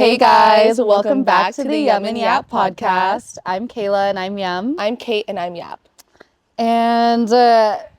Hey guys, welcome back to the Yum and Yap podcast. I'm Kayla and I'm Yum. I'm Kate and I'm Yap. And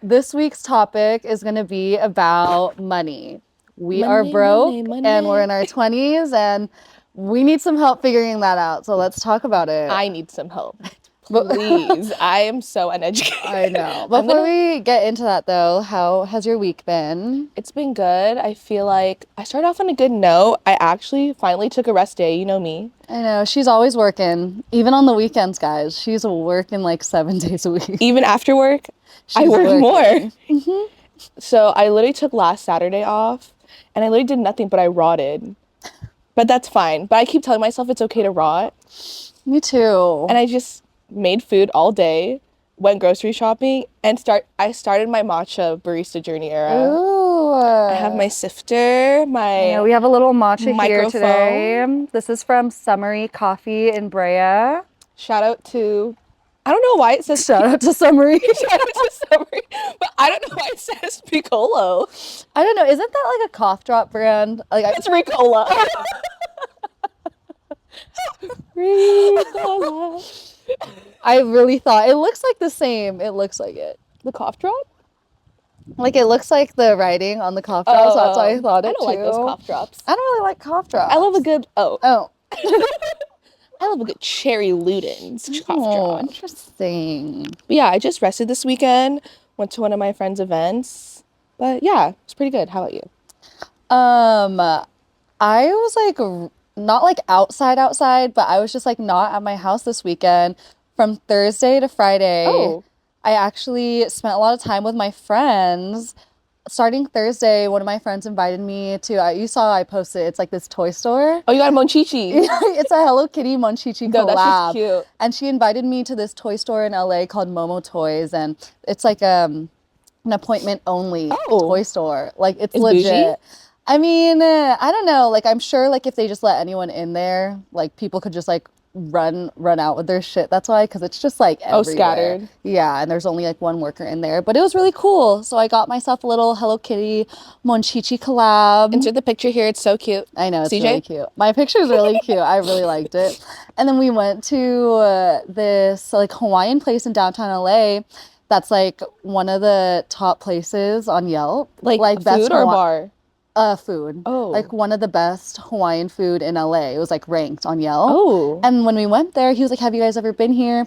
this week's topic is going to be about money. We are broke and we're in our 20s and we need some help figuring that out. So let's talk about it. I need some help. Please. I am so uneducated. I know. Before we get into that though, how has your week been? It's been good. I feel like I started off on a good note. I actually finally took a rest day. You know me. I know. She's always working. Even on the weekends, guys. She's working like 7 days a week. Even after work, I work more. Mm-hmm. So I literally took last Saturday off and I literally did nothing but I rotted. But that's fine. But I keep telling myself it's okay to rot. Me too. And I just made food all day, went grocery shopping, and I started my matcha barista journey era. Ooh. I have my sifter, we have a little matcha microphone here today. This is from Summery Coffee in Brea. Shout out to, I don't know why it says shout out to Summery. Shout out to Summery, but I don't know why it says Piccolo. I don't know. Isn't that like a cough drop brand? Like it's Ricola. Ricola. I really thought it looks like the same. It looks like it. The cough drop? Like it looks like the writing on the cough drops. So that's why I thought it too. I don't like those cough drops. I don't really like cough drops. I love a good I love a good cherry Luden's cough drop. Interesting. But yeah, I just rested this weekend. Went to one of my friend's events. But yeah, it's pretty good. How about you? I was like not like outside, but I was just like not at my house this weekend from Thursday to Friday. Oh. I actually spent a lot of time with my friends. Starting Thursday, one of my friends invited me to, you saw I posted, it's like this toy store. Oh, you got a Monchichi. It's a Hello Kitty Monchichi collab. No, that's just cute. And she invited me to this toy store in LA called Momo Toys. And it's like an appointment only toy store. Like it's legit. Bougie? I mean, I don't know. Like, I'm sure, like, if they just let anyone in there, like, people could just, like, run out with their shit. That's why, because it's just, like, everywhere. Scattered. Yeah, and there's only, like, one worker in there. But it was really cool. So I got myself a little Hello Kitty Monchichi collab. Insert the picture here. It's so cute. I know, it's CJ? really cute. My picture's really cute. I really liked it. And then we went to this, like, Hawaiian place in downtown LA. That's, like, one of the top places on Yelp. Like food best or bar? Food. Oh. Like one of the best Hawaiian food in LA. It was like ranked on Yelp. Oh. And when we went there, he was like, have you guys ever been here?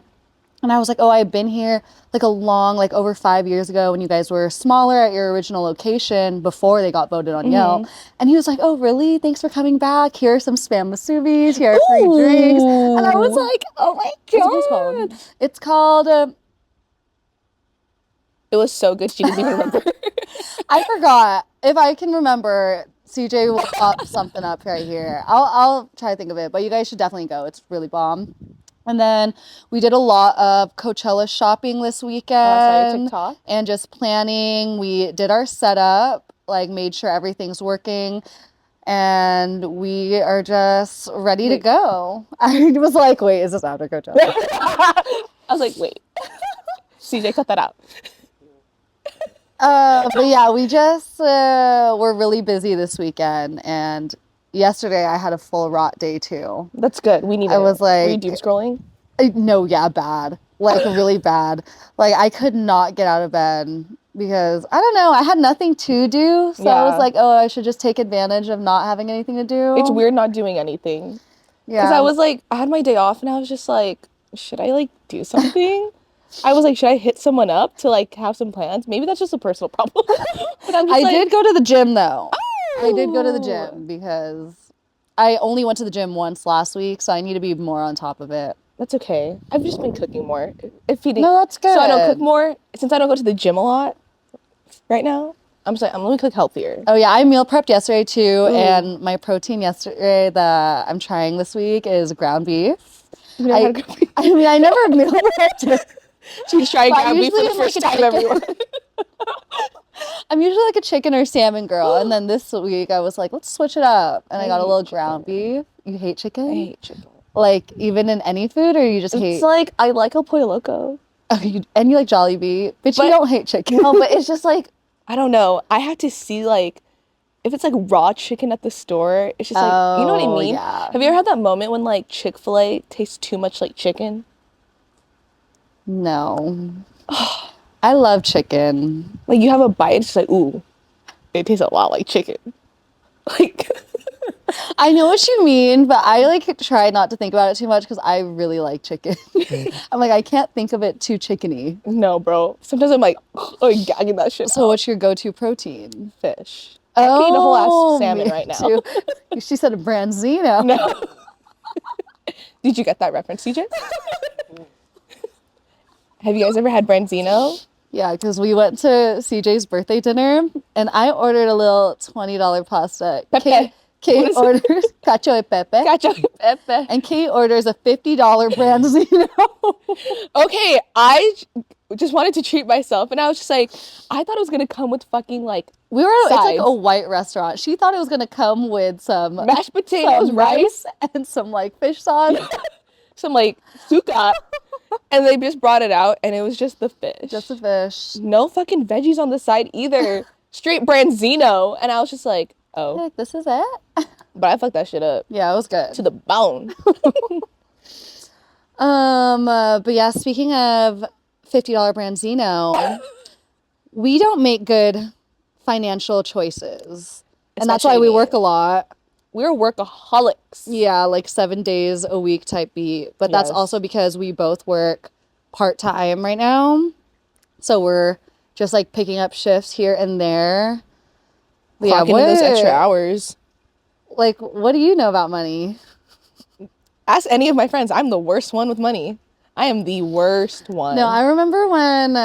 And I was like, oh, I've been here like over 5 years ago when you guys were smaller at your original location before they got voted on Yelp. And he was like, oh, really? Thanks for coming back. Here are some spam musubis. Here are free drinks. And I was like, oh my God. It's called... It was so good. She didn't even remember. I forgot. If I can remember, CJ will pop something up right here. I'll try to think of it, but you guys should definitely go. It's really bomb. And then we did a lot of Coachella shopping this weekend. I saw your TikTok. And just planning. We did our setup, like made sure everything's working. And we are just ready to go. I was like, wait, is this after Coachella? I was like, wait. CJ, cut that out. But yeah, we just were really busy this weekend, and yesterday I had a full rot day too. That's good. We need it. I was like, were you doom scrolling? No, yeah, bad. Like really bad. Like I could not get out of bed because I don't know, I had nothing to do. So I was like, oh, I should just take advantage of not having anything to do. It's weird not doing anything. Yeah. Because I was like, I had my day off and I was just like, should I like do something? I was like, should I hit someone up to like have some plans? Maybe that's just a personal problem. But I did go to the gym though. Oh! I did go to the gym because I only went to the gym once last week, so I need to be more on top of it. That's okay. I've just been cooking more. No, that's good. So I don't cook more. Since I don't go to the gym a lot right now, I'm just like, I'm going to cook healthier. Oh yeah, I meal prepped yesterday too. Ooh. And my protein yesterday that I'm trying this week is ground beef. I mean, I never meal prepped it. She's trying ground beef for the first time, everyone. I'm usually like a chicken or salmon girl. And then this week I was like, let's switch it up. And I got a little ground beef. You hate chicken? I hate chicken. Like even in any food, or you just hate? It's like, I like El Pollo Loco. Oh, you like Jollibee, but you don't hate chicken. No, but it's just like, I don't know. I have to see like if it's like raw chicken at the store, it's just like, you know what I Oh, mean? yeah. Have you ever had that moment when like Chick-fil-A tastes too much like chicken? No. I love chicken. Like you have a bite, it's just like, ooh, it tastes a lot like chicken. Like, I know what you mean, but I like try not to think about it too much because I really like chicken. I'm like, I can't think of it too chickeny. no, bro. Sometimes I'm like, gagging that shit So out. what's your go-to protein? Fish. I could eat a whole ass salmon Me right now. too. She said a branzino. No. Did you get that reference, CJ? Have you guys ever had branzino? Yeah, because we went to CJ's birthday dinner and I ordered a little $20 pasta. Pepe. Kate orders cacio e pepe. Cacio e pepe. And Kate orders a $50 branzino. Okay, I just wanted to treat myself, and I was just like, I thought it was gonna come with fucking like We were it's like sides. a white restaurant. She thought it was gonna come with some Mashed potatoes, some rice, and some like fish sauce. some like suka, and they just brought it out, and it was just the fish. Just a fish. No fucking veggies on the side either. Straight branzino, and I was just like, oh, Like, this is it? but I fucked that shit up Yeah, it was good. to the bone. But yeah, speaking of $50 branzino, we don't make good financial choices. And that's why we work a lot. We're workaholics. Yeah, like 7 days a week type beat. But that's Yes. also because we both work part-time right now. So we're just like picking up shifts here and there. But yeah, Clocking in those extra hours. Like, what do you know about money? Ask any of my friends. I'm the worst one with money. I am the worst one. No, I remember when,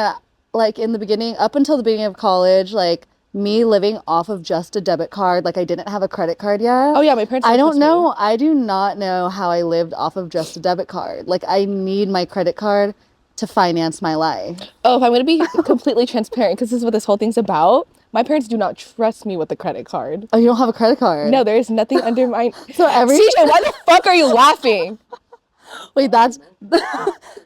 like, in the beginning, up until the beginning of college, like, me living off of just a debit card, like, I didn't have a credit card yet. Oh, yeah, my parents. I don't know. I do not know how I lived off of just a debit card. Like, I need my credit card to finance my life. Oh, if I'm going to be completely transparent, because this is what this whole thing's about, my parents do not trust me with the credit card. Oh, you don't have a credit card? No, there is nothing under my... So every... CJ, why the fuck are you laughing? Wait, that's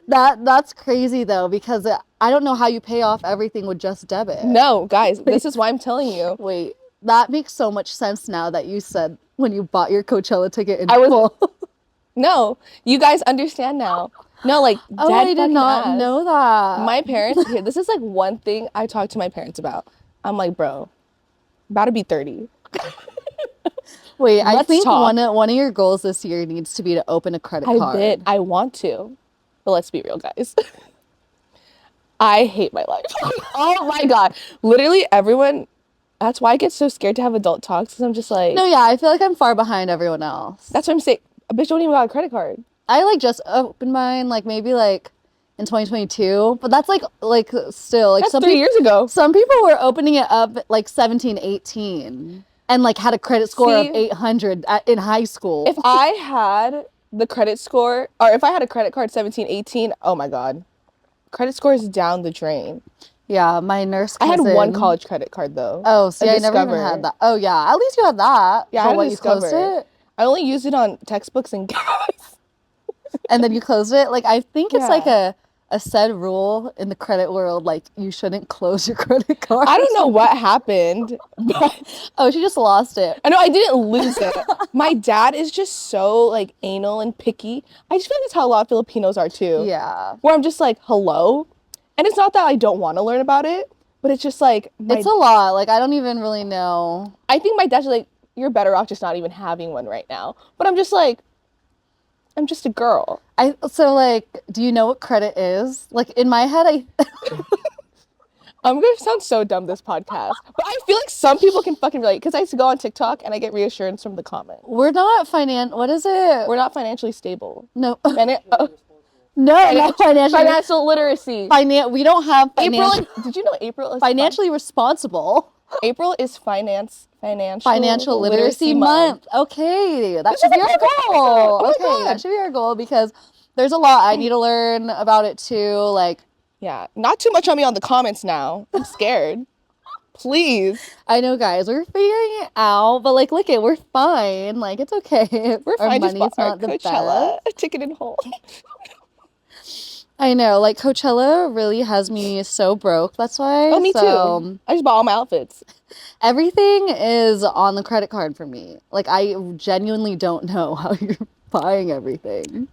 that's crazy though, because I don't know how you pay off everything with just debit. No, guys, this is why I'm telling you. Wait, that makes so much sense now that you said when you bought your Coachella ticket in full. No, you guys understand now. No, like, oh, I did not know that. My parents, here, this is like one thing I talk to my parents about. I'm like, bro, about to be 30. Wait, I think talk. one of your goals this year needs to be to open a credit card. I did. I want to. But let's be real, guys. I hate my life. Oh my God. Literally everyone, that's why I get so scared to have adult talks, because I'm just like... No, yeah, I feel like I'm far behind everyone else. That's what I'm saying. A bitch don't even got a credit card. I like just opened mine like maybe like in 2022, but that's like still like that's 3 years ago. Some people were opening it up like 17, 18 and like had a credit score of 800 in high school. If I had the credit score, or if I had a credit card 17, 18, oh my God. Credit score is down the drain. Yeah, my nurse cousin. I had one college credit card though. Oh, see, I never even had that. Oh yeah, at least you had that. Yeah, I when you closed it. I only used it on textbooks and gas. And then you closed it. Like, I think it's like a said rule in the credit world, like you shouldn't close your credit card. I don't know what happened, but oh, she just lost it. I know I didn't lose it. My dad is just so like anal and picky. I just feel like that's how a lot of Filipinos are too. Yeah. Where I'm just like, hello, and it's not that I don't want to learn about it, but it's just like it's a lot. Like, I don't even really know. I think my dad's like, you're better off just not even having one right now. But I'm just like, I'm just a girl. So like, do you know what credit is? Like in my head, I'm gonna sound so dumb this podcast, but I feel like some people can fucking relate, because I used to go on TikTok and I get reassurance from the comments. We're not what is it? We're not financially stable. No. No, not financial literacy. We don't have financial. Did you know April is financially responsible? April is financial literacy month. Okay, that should be our goal. Okay, that should be our goal, because there's a lot I need to learn about it too. Like, yeah, not too much on me on the comments now. I'm scared. Please. I know, guys, we're figuring it out, but like, look it, we're fine. Like, it's okay. We're our fine. money's Just bought not our the Coachella best. ticket in whole. I know, like Coachella really has me so broke. That's why. Oh, me So too. I just bought all my outfits. everything is on the credit card for me. Like I genuinely don't know how you're buying everything.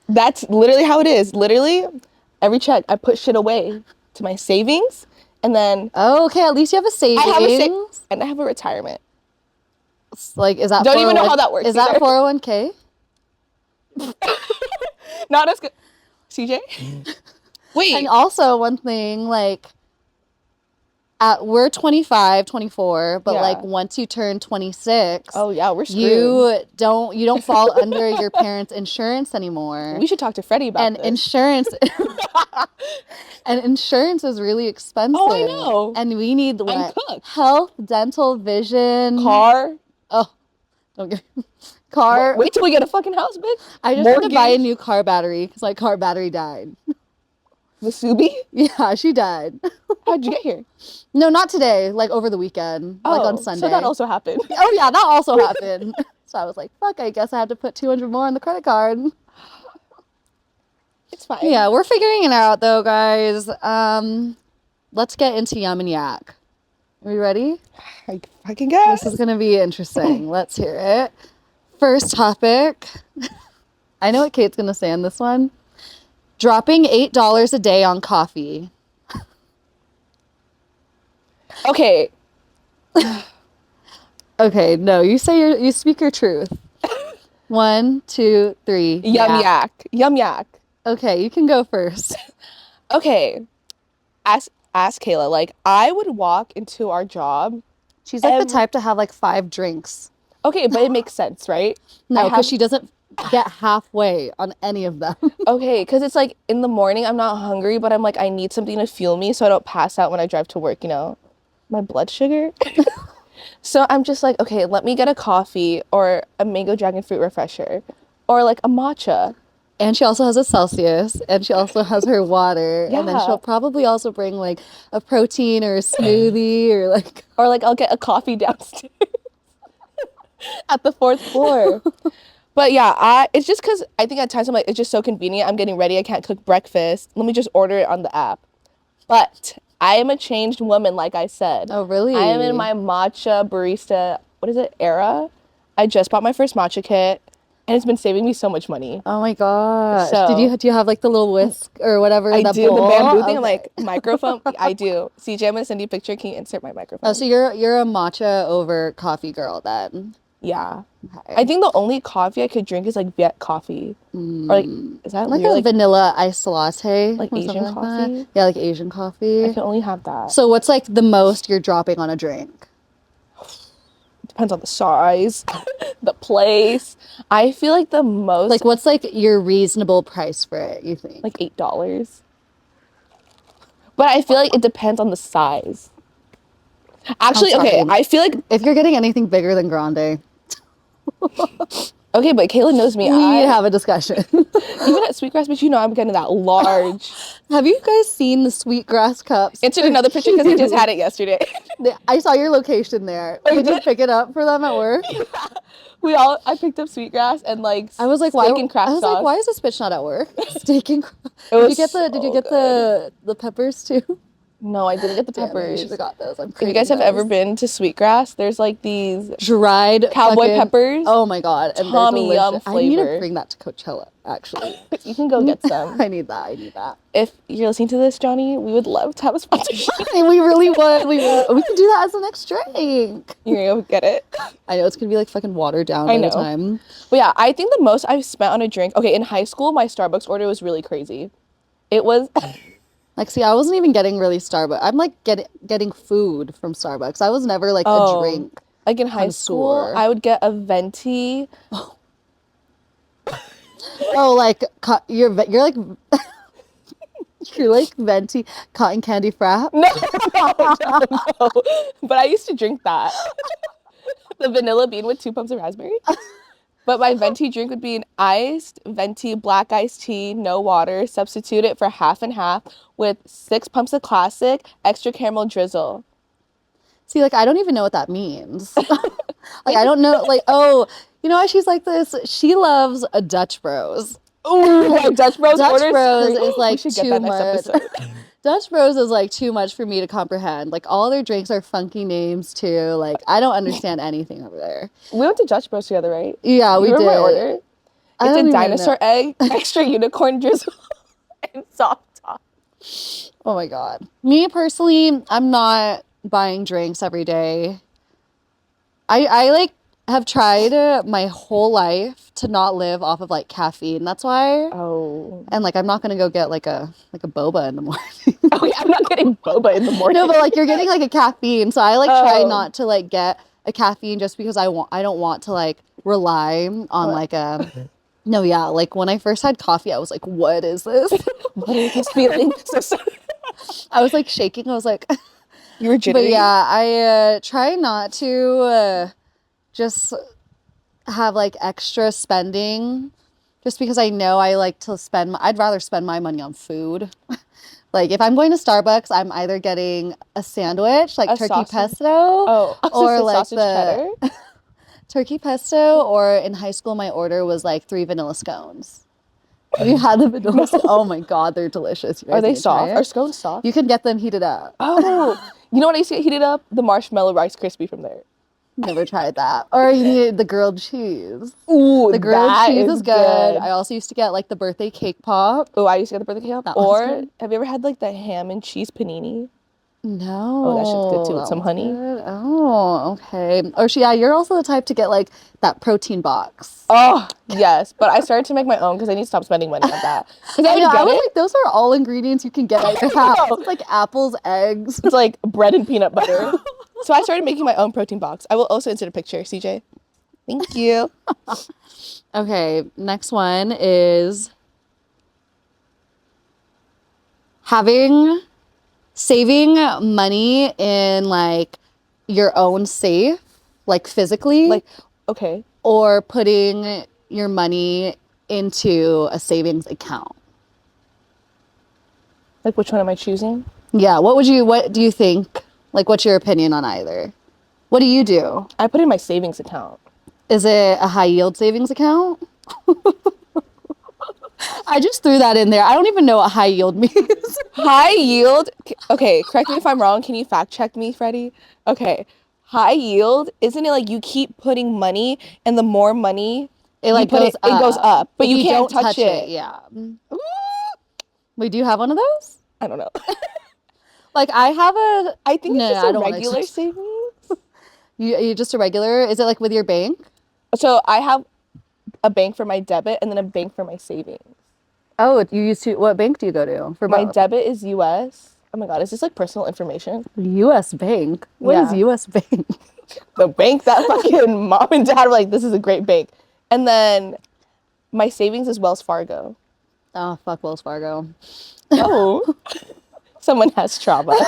That's literally how it is. Literally, every check I put shit away to my savings, and then Oh, okay, at least you have a I have a savings. and I have a retirement. Like, is that Don't even know 401 how that works is that either. 401k? Not as good. CJ? And Wait. also one thing, like we're 25, 24, but like Yeah. once you turn 26, Oh yeah, we're screwed. you don't fall under your parents' insurance anymore. We should talk to Freddie about And this. insurance and insurance is really expensive. Oh, I know. And we need I'm what? cooked. Health, dental, vision, Car. Oh, don't get car. Wait till we get a fucking house, bitch. I just had to buy a new car battery because my car battery died. The Subi? Yeah, she died. How'd you get here? No, not today. Like over the weekend, like on Sunday. So that also happened. Oh yeah, that also happened. So I was like, fuck, I guess I have to put 200 more on the credit card. It's fine. Yeah, we're figuring it out though, guys. Let's get into Yum and Yak. Are you ready? I can guess. This is gonna be interesting. Let's hear it. First topic. I know what Kate's gonna say on this one. Dropping $8 a day on coffee. Okay. Okay, no, you speak your truth. 1, 2, 3. Yum yak. Yum yak. Okay, you can go first. Okay. Ask Kayla. Like, I would walk into our job. She's like the type to have like 5 drinks. Okay, but it makes sense, right? No, because she doesn't get halfway on any of them. Okay, because it's like in the morning, I'm not hungry, but I'm like, I need something to fuel me so I don't pass out when I drive to work, you know? My blood sugar. So I'm just like, okay, let me get a coffee or a mango dragon fruit refresher or like a matcha. And she also has a Celsius, and she also has her water, and then Yeah. she'll probably also bring like a protein or a smoothie or like I'll get a coffee downstairs at the 4th floor. But yeah, it's just because I think at times I'm like, it's just so convenient. I'm getting ready. I can't cook breakfast. Let me just order it on the app. But I am a changed woman, like I said. Oh, really? I am in my matcha barista, what is it, era? I just bought my first matcha kit, and it's been saving me so much money. Oh my gosh. So, do you have like the little whisk or whatever? I the do, bowl? the bamboo thing, Okay. like microphone. I do. CJ, I'm gonna send you a picture. Can you insert my microphone? Oh, so you're a matcha over coffee girl then. Yeah. Okay. I think the only coffee I could drink is like Viet coffee. Or like, is that Like weird? a vanilla iced latte, Like or Asian something like coffee? that. Yeah, like Asian coffee. I can only have that. So what's like the most you're dropping on a drink? Depends on the size, the place. I feel like the most Like what's like your reasonable price for it, you think? like $8. But I feel like it depends on the size. Actually, okay, sorry. I feel like If you're getting anything bigger than grande, okay, but Kayla knows me. we need to have a discussion. Even at Sweetgrass, but you know I'm getting that large. Have you guys seen the Sweetgrass cups? Insert another picture because I just had it yesterday. I saw your location there. Did you pick it up for them at work? I picked up Sweetgrass and like I was like, steak and craft I was sauce. like, why is this bitch not at work? Steak and It did you get the peppers too? No, I didn't get the Damn, peppers. you should have got those. If you guys have ever been to Sweetgrass, there's like these dried cowboy peppers. Oh my god, and Tommy Yum I need to flavor. bring that to Coachella. Actually, You can go get some. I need that. If you're listening to this, Johnny, we would love to have a sponsorship. And we really would. We can do that as the next drink. You're gonna go get it. I know it's gonna be like fucking watered down by the time. But yeah, I think the most I've spent on a drink. Okay, in high school, my Starbucks order was really crazy. It was Like, see, I wasn't even getting really Starbucks. I'm like getting food from Starbucks. I was never like a drink. like in high school, connoisseur. I would get a venti. Oh, like you're like you're like venti cotton candy frap. No. But I used to drink that. The vanilla bean with 2 pumps of raspberry. But my venti drink would be an iced venti black iced tea, no water. Substitute it for half and half with 6 pumps of classic, extra caramel drizzle. See, like I don't even know what that means. Like I don't know. Like, oh, you know why she's like this? She loves a Dutch Bros. Ooh, like Dutch Bros Dutch orders. Bros is We like should get too that next much. episode. Dutch Bros is like too much for me to comprehend. Like all their drinks are funky names too. Like I don't understand anything over there. We went to Dutch Bros together, right? Yeah, You we remember did. my order? I It's don't a even dinosaur know. egg, extra unicorn drizzle, and soft top. Oh my God. Me personally, I'm not buying drinks every day. I like have tried my whole life to not live off of like caffeine. That's why. Oh. And like I'm not gonna go get like a boba in the morning. Oh yeah, I'm not getting boba in the morning. No, but like you're getting like a caffeine. So I like try Oh. not to like get a caffeine just because I don't want to like rely on like a no, yeah. Like when I first had coffee, I was like, what is this? What is this feeling? So I was like shaking. I was like you were but jittery. yeah, I try not to just have like extra spending just because I know I like to spend I'd rather spend my money on food. Like if I'm going to Starbucks, I'm either getting a sandwich, like A turkey sausage? pesto, Oh, or so like sausage the cheddar. turkey pesto, or in high school my order was like 3 vanilla scones. Have you had the vanilla scones? Oh my God, they're delicious. You guys Are they need to try soft? it. Are scones soft? You can get them heated up. Oh, you know what I used to get heated up? The marshmallow Rice Krispie from there. Never tried that. Or you need the grilled cheese. Ooh, The grilled that cheese is good. good. I also used to get like the birthday cake pop. Oh, I used to get the birthday cake. That one's Or good. have you ever had like the ham and cheese panini? No. Oh, that shit's good too with That some one's honey. good. Oh, okay. Or yeah, you're also the type to get like that protein box. Oh, yes. But I started to make my own because I need to stop spending money on that. Because I I would know, I get was it. like, those are all ingredients you can get at your house. It's like apples, eggs. It's like bread and peanut butter. So I started making my own protein box. I will also insert a picture, CJ. Thank you. Okay, next one is saving money in like your own safe, like physically. Like, okay. Or putting your money into a savings account. Like, which one am I choosing? Yeah, what do you think? Like, what's your opinion on either? What do you do? I put in my savings account. Is it a high yield savings account? I just threw that in there. I don't even know what high yield means. High yield. Okay, correct me if I'm wrong. Can you fact check me, Freddie? Okay. High yield, isn't it like you keep putting money and the more money It like goes up. it goes up, but If you can't don't touch it. Yeah. Wait, do you have one of those? I don't know. Like I have a. I think No, it's just I a don't wanna regular touch- savings. You just a regular? Is it like with your bank? So I have a bank for my debit and then a bank for my savings. Oh, you used to. What bank do you go to for My both? debit is US. Oh my God, is this like personal information? U.S. Bank. What is Yeah. U.S. Bank? The bank that fucking mom and dad were like, this is a great bank. And then my savings is Wells Fargo. Oh, fuck Wells Fargo. Oh, someone has trauma.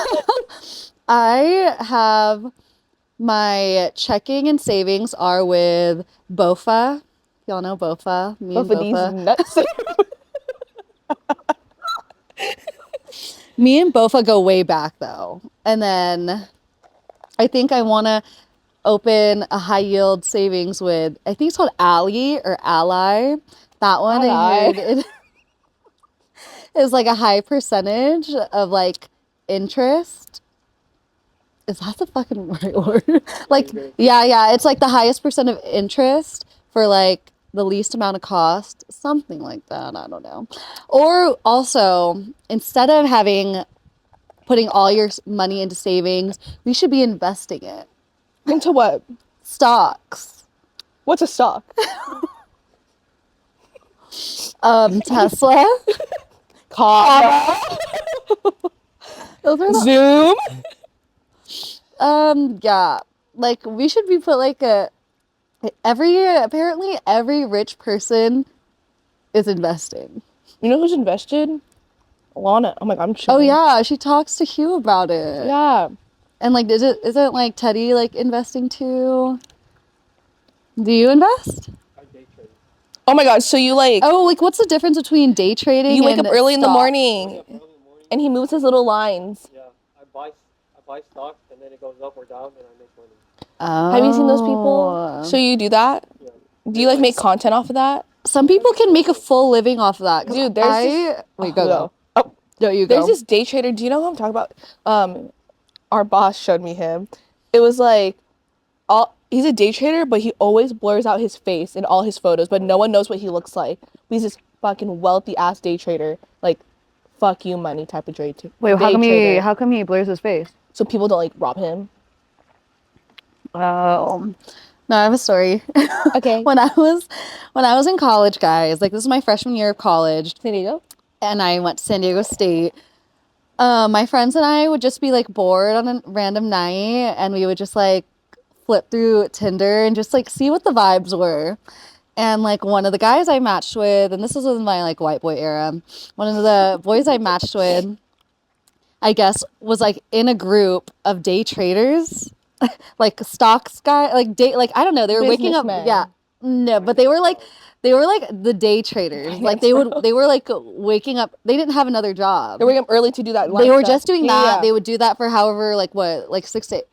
I have my checking and savings are with BOFA. Y'all know BOFA. Me and Both of these BOFA. nuts. Me and BOFA go way back though. And then I think I want to open a high yield savings with, I think it's called Ally or Ally. That one I heard it is like a high percentage of like interest. Is that the fucking right word? Like, yeah. It's like the highest percent of interest for like the least amount of cost. Something like that. I don't know. Or also, instead of putting all your money into savings, we should be investing it. Into what? Stocks. What's a stock? Tesla. Kava. Those are the, Zoom. yeah. Like we should be put like apparently every rich person is investing. You know who's invested? Lana. Oh my God, I'm Oh chilling. yeah, she talks to Hugh about it. Yeah. And like isn't like Teddy like investing too? Do you invest? Oh my God, so you like, Oh, like what's the difference between day trading you wake and up early in the stock? morning and he moves his little lines. Yeah, I buy stocks and then it goes up or down and I make money. Oh. Have you seen those people? So you do that? Yeah. Do you like make content off of that? some people can make a full living off of that. 'Cause Dude, there's this... wait, go. no. Oh, No, you there's go. this day trader. Do you know who I'm talking about? Our boss showed me him. It was like he's a day trader, but he always blurs out his face in all his photos, but no one knows what he looks like. He's this fucking wealthy ass day trader, like fuck you money type of trade. Wait, how come he blurs his face? So people don't like rob him. No, I have a story. Okay. When I was in college, guys, like this is my freshman year of college. San Diego? And I went to San Diego State. My friends and I would just be like bored on a random night, and we would just like flip through Tinder and just like see what the vibes were. And like one of the guys I matched with, and this was in my like white boy era, one of the boys I matched with, I guess, was like in a group of day traders, like stocks guy, like day, like I don't know, they were waking up, Businessmen. yeah, no, but they were like the day traders, like they were like waking up. They didn't have another job. They're waking up early to do that. They were stuff. just doing Yeah, that. yeah. They would do that for however, like what, like 6 to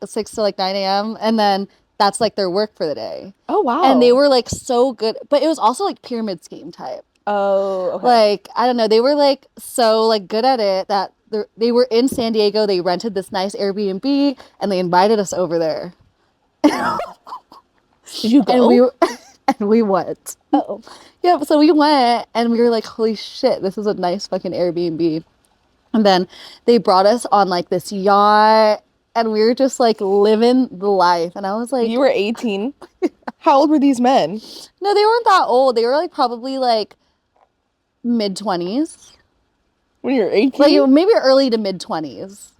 like 9 a.m. And then that's like their work for the day. Oh wow. And they were like so good, but it was also like pyramid scheme type. Oh, okay. Like, I don't know, they were like so like good at it that they were in San Diego. They rented this nice Airbnb and they invited us over there. Did you go? And we went. Oh. Yeah, so we went and we were like, holy shit, this is a nice fucking Airbnb. And then they brought us on like this yacht and we were just like living the life. And I was like, You were 18. How old were these men? no, they weren't that old. They were like probably like mid-20s. When you were 18? Like maybe early to mid-20s.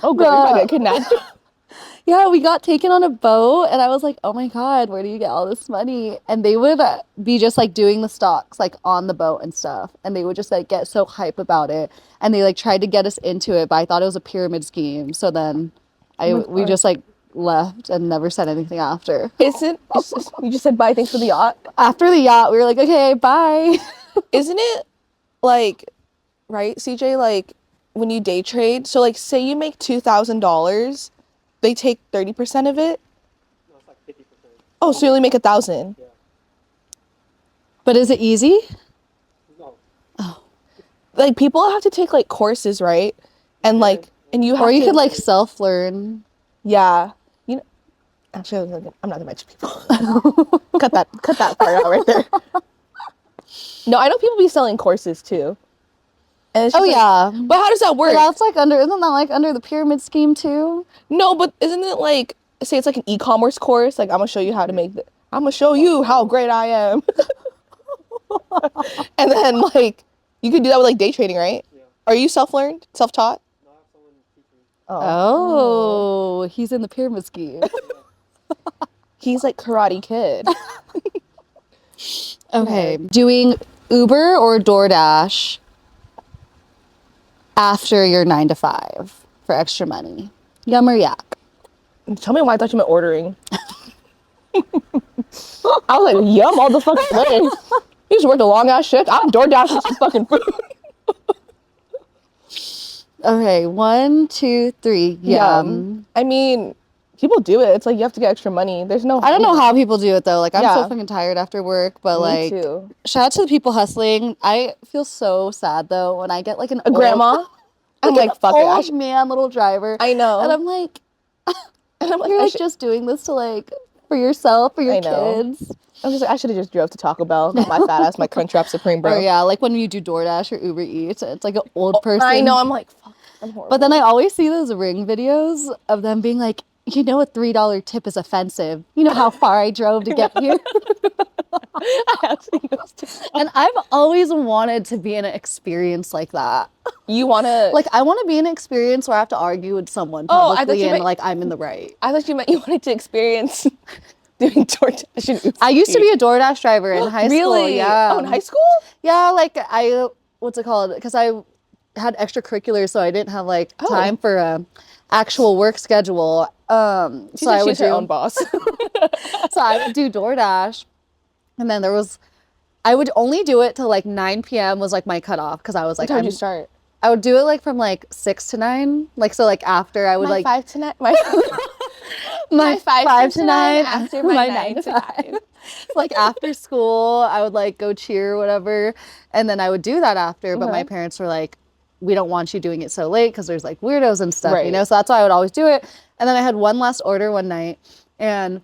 Oh, girl, you're gonna get kidnapped. Yeah, we got taken on a boat and I was like, oh my God, where do you get all this money? And they would be just like doing the stocks like on the boat and stuff. And they would just like get so hype about it. And they like tried to get us into it, but I thought it was a pyramid scheme. So then we just like left and never said anything after. Isn't you just said bye, thanks for the yacht? After the yacht, we were like, okay, bye. Isn't it like, right, CJ, like when you day trade, so like say you make $2,000, they take 30% of it? No, it's like 50%. Oh, so you only make 1,000. Yeah. But is it easy? No. Like people have to take like courses, right? And like, and you have Or you to, could like self-learn. yeah. You know, actually, I'm not gonna mention people. cut that part out right there. No, I know people be selling courses too. And it's just Oh like, yeah. but how does that work? But that's like isn't that like under the pyramid scheme too? No, but isn't it like, say it's like an e-commerce course? Like I'm gonna show you how to make I'm gonna show you how great I am. And then like you could do that with like day trading, right? Yeah. Are you self-learned, self-taught? No, I have someone teaching me. Oh, he's in the pyramid scheme. He's like Karate Kid. Okay. Doing Uber or DoorDash after your 9 to 5 for extra money. Yum or yak? Tell me why I thought you meant ordering. I was like, yum all the fucking day. You just worked a long ass shift. I'm door dashing some fucking food. Okay, 1, 2, 3. Yum. I mean, people do it. It's like you have to get extra money. There's no. I don't know how people do it though. Like I'm Yeah. so fucking tired after work, but Me like too. shout out to the people hustling. I feel so sad though when I get like A grandma. I'm like, fuck it. old man little driver. I know. And I'm like, And I'm like, you're I like should- just doing this to like for yourself, for your I know. kids. I'm just like, I should have just drove to Taco Bell. Got my fat ass, my Crunchwrap Supreme, bro. Or yeah, like when you do DoorDash or Uber Eats, it's like an old person. I know. I'm like, fuck. I'm horrible. But then I always see those Ring videos of them being like, you know, a $3 tip is offensive. You know how far I drove to get here? I have seen those too. And I've always wanted to be in an experience like that. You wanna Like, I want to be in an experience where I have to argue with someone Oh, I thought publicly you and meant- like I'm in the right. I thought you meant you wanted to experience doing DoorDash and Uber I used to be a Eats. DoorDash driver in high school. Really? Yeah. Oh, in high school? Yeah, like what's it called? Because I had extracurriculars, so I didn't have like Oh. time for a actual work schedule. She's her own boss. So I would do DoorDash, and then I would only do it till like 9 p.m. was like my cutoff because I was What like, time did you start? I would do it like from like 6 to 9, like so like after I would My like 5 to 9. My my 5 5 to to 9 9 after my 9 to 5. Like after school, I would like go cheer or whatever, and then I would do that after. But my parents were like, "We don't want you doing it so late because there's like weirdos and stuff, you know." So that's why I would always do it. And then I had one last order one night, and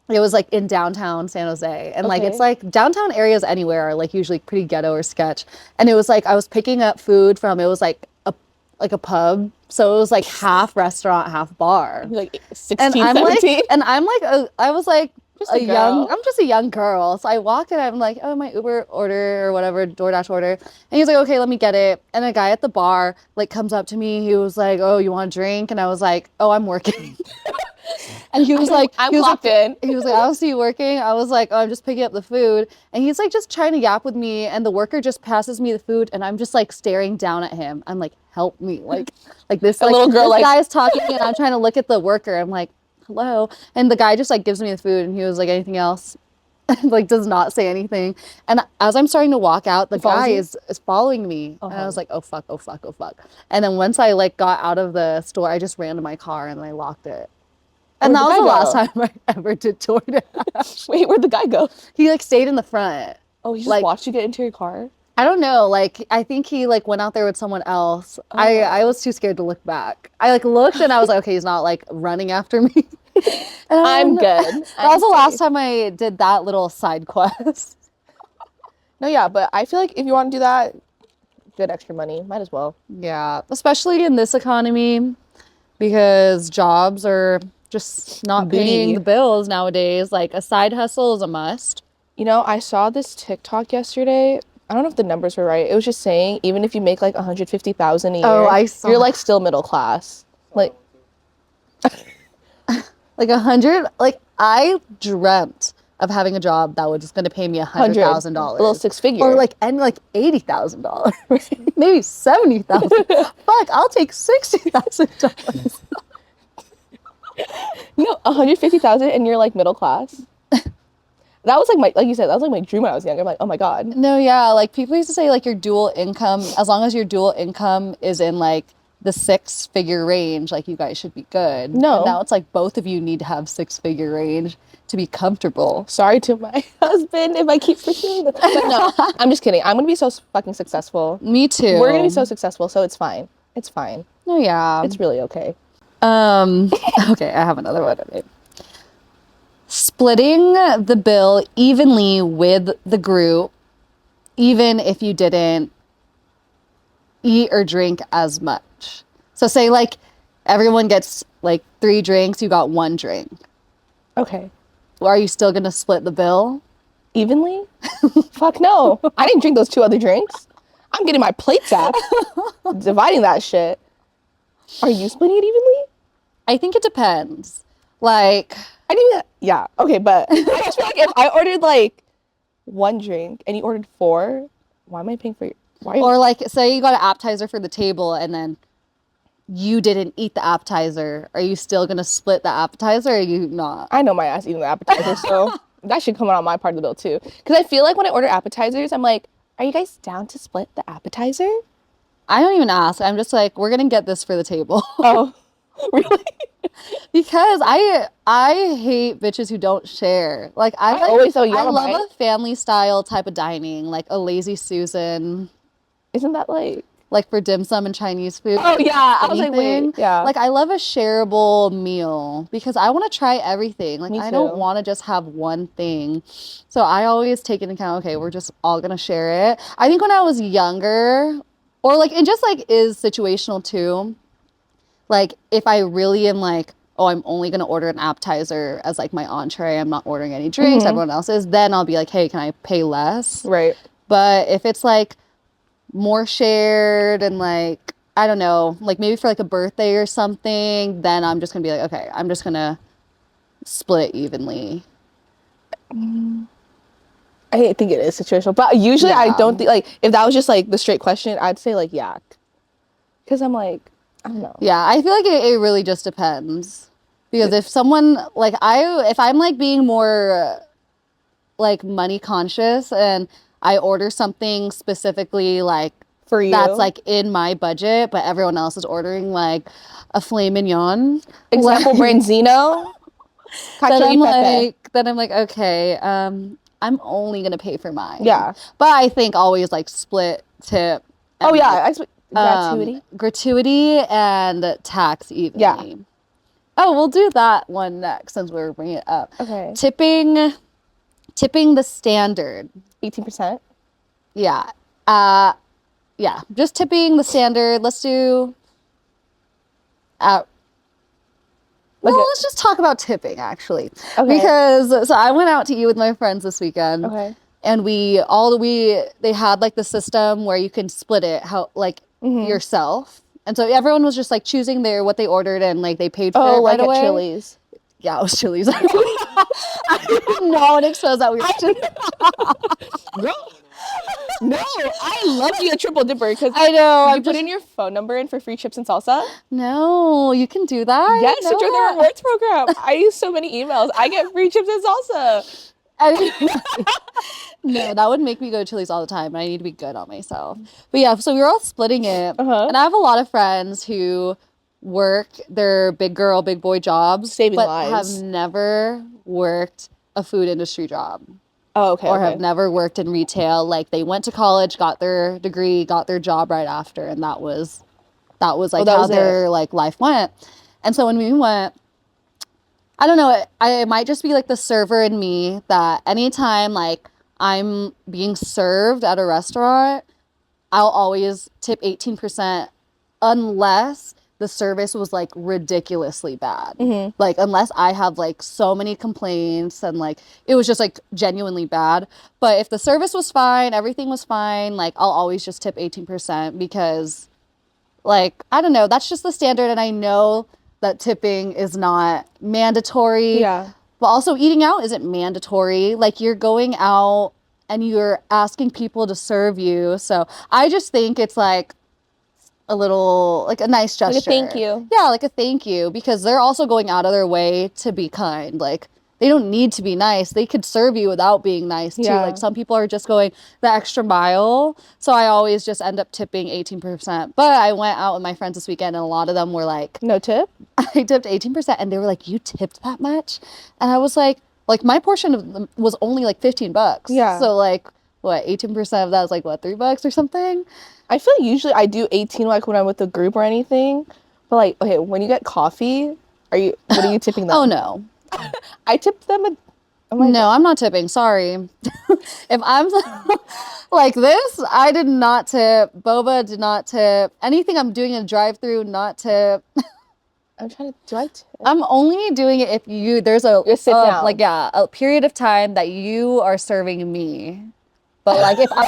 it was like in downtown San Jose, and like it's like downtown areas anywhere are like usually pretty ghetto or sketch. And it was like I was picking up food from, it was like a pub, so it was like half restaurant, half bar. Like 16, 17. I was like Just I'm just a young girl. So I walk in, I'm like, oh, my Uber order or whatever, DoorDash order. And he's like, okay, let me get it. And a guy at the bar like comes up to me. He was like, oh, you want a drink? And I was like, oh, I'm working. And he was like, I'm locked in. He was like, I don't see you working. I was like, oh, I'm just picking up the food. And he's like just trying to yap with me. And the worker just passes me the food. And I'm just like staring down at him. I'm like, help me. Like this, like, little girl, this like, guy is talking and I'm trying to look at the worker. I'm like, hello. And the guy just like gives me the food. And he was like, anything else? Like does not say anything. And as I'm starting to walk out, the guy is following me. And I was like, oh fuck, oh fuck, oh fuck. And then once I like got out of the store, I just ran to my car and I locked it. And that was the last time I ever did DoorDash. Wait, where'd the guy go? He like stayed in the front. Oh, he just like, watched you get into your car? I don't know. Like, I think he like went out there with someone else. Oh. I was too scared to look back. I like looked and I was like, okay, he's not like running after me. I'm good. That was the last time I did that little side quest. No, yeah, but I feel like if you want to do that, good extra money. Might as well. Yeah, especially in this economy because jobs are just not paying the bills nowadays. Like a side hustle is a must. You know, I saw this TikTok yesterday. I don't know if the numbers were right. It was just saying even if you make like 150,000 a year, you're like still middle class. Like like 100. Like I dreamt of having a job that was just going to pay me $100,000, a little six figure, or like $80,000, maybe 70,000. Fuck, I'll take $60,000. You know, 150,000 and you're like middle class. That was like you said, that was like my dream when I was younger. I'm like, oh my God. No, yeah. Like people used to say like your dual income, as long as your dual income is in like the 6-figure range, like you guys should be good. No. And now it's like both of you need to have 6-figure range to be comfortable. Sorry to my husband if I keep pursuing this. But no, I'm just kidding. I'm going to be so fucking successful. Me too. We're going to be so successful, so it's fine. It's fine. No, yeah. It's really okay. Okay, I have another one. Okay. Splitting the bill evenly with the group, even if you didn't eat or drink as much. So say like everyone gets like 3 drinks, you got 1 drink. Okay. Are you still gonna split the bill? Evenly? Fuck no. I didn't drink those 2 other drinks. I'm getting my plates out. Dividing that shit. Are you splitting it evenly? I think it depends. Like, I didn't even, yeah, okay, but I just feel like if I ordered like 1 drink and you ordered 4, why am I paying for your, or like, say you got an appetizer for the table and then you didn't eat the appetizer. Are you still gonna split the appetizer or are you not? I know my ass eating the appetizer, so that should come out on my part of the bill too. Because I feel like when I order appetizers, I'm like, are you guys down to split the appetizer? I don't even ask. I'm just like, we're gonna get this for the table. Oh, really? Because I hate bitches who don't share. Like I always tell you, I love a family style type of dining, like a lazy Susan. Isn't that like for dim sum and Chinese food? Oh yeah, I was like, wait, yeah. Like I love a shareable meal because I want to try everything. Like I don't want to just have one thing. So I always take into account, okay, we're just all gonna share it. I think when I was younger, or like it just like is situational too. Like if I really am like, oh, I'm only gonna order an appetizer as like my entree, I'm not ordering any drinks, everyone else is, then I'll be like, hey, can I pay less? Right. But if it's like more shared and like, I don't know, like maybe for like a birthday or something, then I'm just gonna be like, okay, I'm just gonna split it evenly. I think it is situational, but usually I don't think, like, if that was just like the straight question, I'd say like yak. Because I'm like, I don't know. Yeah, I feel like it really just depends. Because if someone, like if I'm like being more like money conscious and I order something specifically like for you, that's like in my budget, but everyone else is ordering like a filet mignon. Example, like, Branzino. then I'm like, okay, I'm only gonna pay for mine. Yeah. But I think always like split tip. Oh and, yeah, like, gratuity. gratuity and tax evenly. Yeah. Oh, we'll do that one next since we're bringing it up. Okay. Tipping the standard. 18%. Yeah. Yeah, just tipping the standard. Let's do well, let's just talk about tipping actually. Okay. Because so I went out to eat with my friends this weekend. Okay. And they had like the system where you can split it yourself. And so everyone was just like choosing what they ordered and like they paid for it right away. At Chili's. Yeah, it was Chili's. I didn't know and expose that we were No, I love you a triple dipper because I know. you put in your phone number in for free chips and salsa. No, you can do that. Yes, to join the rewards program. I use so many emails. I get free chips and salsa. No, that would make me go to Chili's all the time. And I need to be good on myself. But yeah, so we were all splitting it. And I have a lot of friends who work their big girl, big boy jobs, saving but lives. have never worked a food industry job. Oh, okay. Or have never worked in retail. Like they went to college, got their degree, got their job right after, and that was like how their like life went. And so when we went, I don't know, it might just be like the server in me that anytime like I'm being served at a restaurant, I'll always tip 18% unless the service was like ridiculously bad. Mm-hmm. Like unless I have like so many complaints and like it was just like genuinely bad. But if the service was fine, everything was fine, like I'll always just tip 18% because like, I don't know, that's just the standard. And I know that tipping is not mandatory. Yeah. But also eating out isn't mandatory. Like you're going out and you're asking people to serve you. So I just think it's like a little, like a nice gesture. Like a thank you. Yeah, like a thank you because they're also going out of their way to be kind. Like they don't need to be nice. They could serve you without being nice too. Yeah. Like some people are just going the extra mile. So I always just end up tipping 18%. But I went out with my friends this weekend and a lot of them were like, no tip? I tipped 18% and they were like, you tipped that much? And I was like my portion was only like $15. Yeah. So like what, 18% of that is like what, $3 or something? I feel like usually I do 18 like when I'm with a group or anything. But like, okay, when you get coffee, what are you tipping them? Oh no. I tipped them no, I'm not tipping. Sorry. If I'm like this, I did not tip. Boba did not tip. Anything I'm doing in a drive-through, not tip. I'm trying to, do I tip? I'm only doing it if there's a sit down. like a period of time that you are serving me. But like if I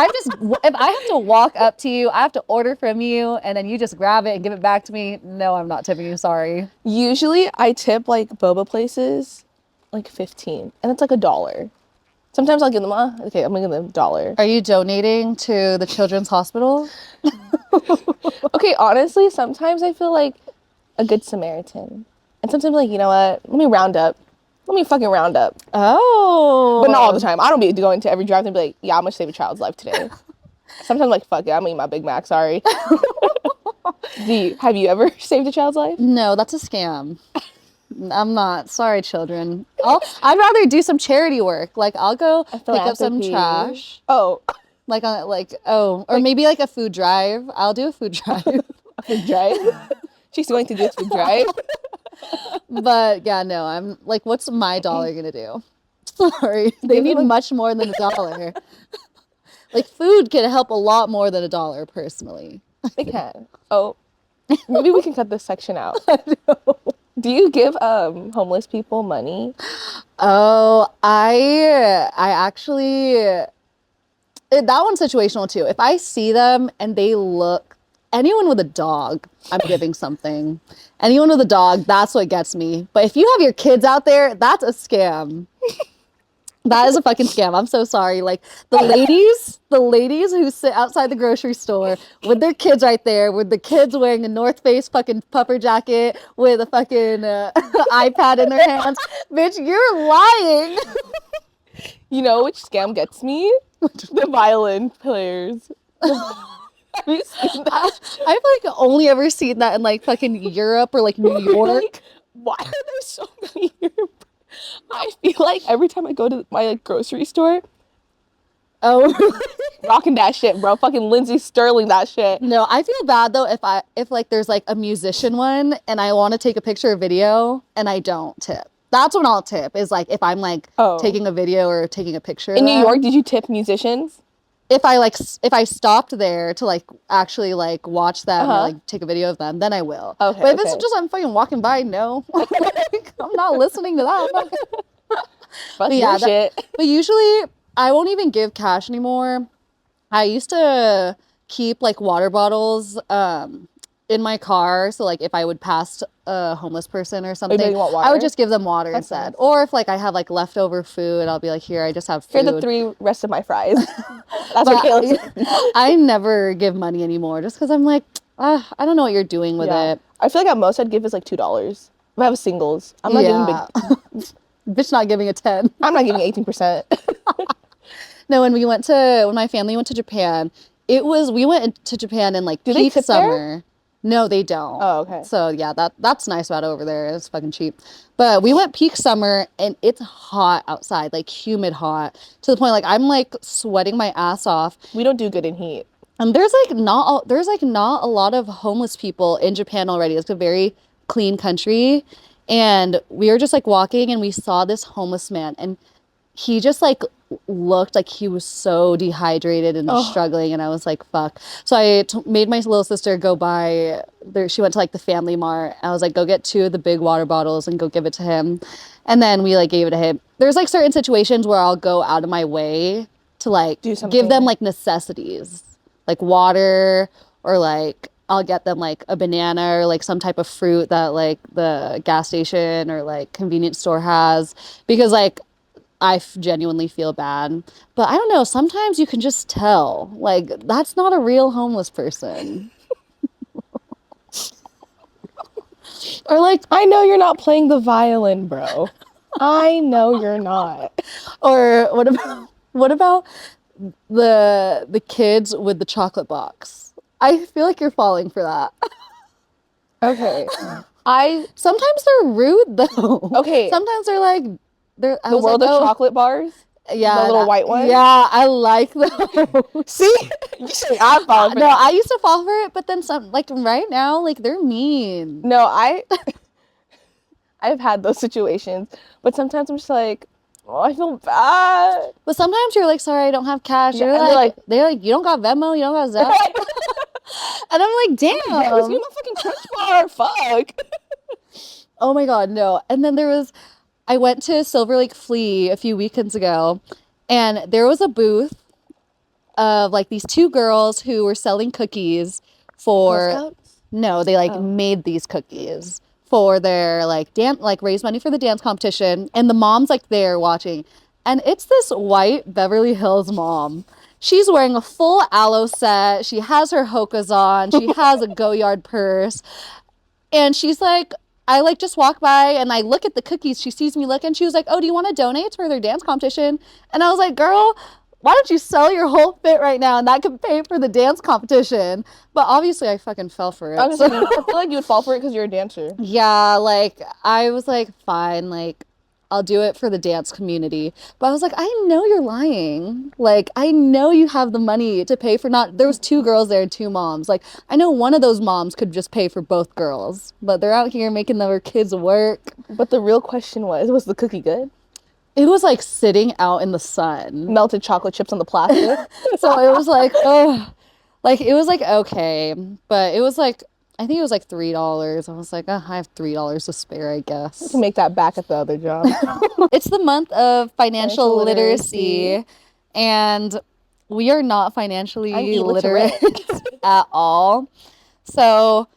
have to walk up to you, I have to order from you, and then you just grab it and give it back to me. No, I'm not tipping you. Sorry. Usually I tip like boba places like 15, and it's like $1. Sometimes I'll give them okay, I'm gonna give them $1. Are you donating to the Children's Hospital? Okay, honestly, sometimes I feel like a good Samaritan, and sometimes like, you know what? Let me fucking round up. Oh. But not all the time. I don't be going to every drive and be like, yeah, I'm gonna save a child's life today. Sometimes like, fuck it, I'm gonna eat my Big Mac, sorry. Have you ever saved a child's life? No, that's a scam. I'm not. Sorry, children. I'd rather do some charity work. Like I'll go pick up some trash. Oh. Or maybe like a food drive. I'll do a food drive. A food drive? She's going to do a food drive? But yeah, no, I'm like, what's my dollar gonna do? Sorry, they need much more than $1. Like food can help a lot more than $1 personally. They can. Oh, maybe we can cut this section out. I know. Do you give homeless people money? Oh, I actually, that one's situational too. If I see them and they look, anyone with a dog, I'm giving something. Anyone with a dog, that's what gets me. But if you have your kids out there, that's a scam. That is a fucking scam. I'm so sorry. Like the ladies who sit outside the grocery store with their kids right there, with the kids wearing a North Face fucking puffer jacket with a fucking iPad in their hands. Bitch, you're lying. You know which scam gets me? The violin players. Have you seen that? I've like only ever seen that in like fucking Europe or like New York. Why are there so many here? I feel like every time I go to my like grocery store, Oh, rocking that shit, bro. Fucking Lindsay Sterling that shit. no, I feel bad though if like there's like a musician one and I want to take a picture or video and I don't tip. That's when I'll tip, is like if I'm like taking a video or taking a picture. In New York, did you tip musicians? If I stopped there to like actually like watch them or like take a video of them, then I will. Okay, but if it's just I'm fucking walking by, no. I'm not listening to that. But yeah, shit. But usually I won't even give cash anymore. I used to keep like water bottles in my car, so like if I would pass a homeless person or something, I would just give them water instead. Nice. Or if like I have like leftover food, I'll be like, here, I just have food. Here are the 3 rest of my fries. That's what Kayla said. I never give money anymore just because I'm like, I don't know what you're doing with it. I feel like at most I'd give is like $2. If I have singles, I'm not giving big. Bitch not giving a 10. I'm not giving 18%. No, when my family went to Japan, we went to Japan in like peak summer. There? No, they don't. Oh, okay. So yeah, that's nice about it over there. It's fucking cheap. But we went peak summer and it's hot outside, like humid hot, to the point like I'm like sweating my ass off. We don't do good in heat. And there's not a lot of homeless people in Japan already. It's a very clean country. And we were just like walking and we saw this homeless man and he just like looked like he was so dehydrated and struggling, and I was like, fuck. So I made my little sister go buy there. She went to like the Family Mart. I was like, go get 2 of the big water bottles and go give it to him. And then we like gave it to him. There's like certain situations where I'll go out of my way to like give them like necessities, like water, or like I'll get them like a banana or like some type of fruit that like the gas station or like convenience store has, because like I genuinely feel bad. But I don't know, sometimes you can just tell, like, that's not a real homeless person. Or like, I know you're not playing the violin, bro. I know you're not. Or what about the kids with the chocolate box? I feel like you're falling for that. Okay. Sometimes they're rude though. Okay. Sometimes they're like, the world of chocolate bars? Yeah. The little white one? Yeah, I like those. See? You say I'm falling for No, I used to fall for it, but then some, like right now, like they're mean. No, I've had those situations, but sometimes I'm just like, oh, I feel bad. But sometimes you're like, sorry, I don't have cash. Yeah, they're like, you don't got Venmo, you don't got Zelle. And I'm like, damn. Yeah, give me my fucking Crunch bar. Fuck. Oh my God, no. And then I went to Silver Lake Flea a few weekends ago, and there was a booth of like these 2 girls who were selling cookies for. No, they like made these cookies for their like raise money for the dance competition, and the mom's like there watching, and it's this white Beverly Hills mom. She's wearing a full aloe set. She has her hokas on. She has a Goyard purse, and she's like, I like just walk by and I look at the cookies. She sees me look and she was like, oh, do you want to donate for their dance competition? And I was like, girl, why don't you sell your whole fit right now and that could pay for the dance competition? But obviously I fucking fell for it. I feel like you would fall for it because you're a dancer. Yeah, like I was like, fine, like I'll do it for the dance community. But I was like, I know you're lying. Like, I know you have the money to pay for there was 2 girls there and 2 moms. Like, I know one of those moms could just pay for both girls. But they're out here making their kids work. But the real question was the cookie good? It was like sitting out in the sun. Melted chocolate chips on the plastic. So it was like, oh, like it was like, okay. But it was like, I think it was like $3. I was like, oh, I have $3 to spare, I guess. You can make that back at the other job. It's the month of financial literacy, and we are not financially literate at all. So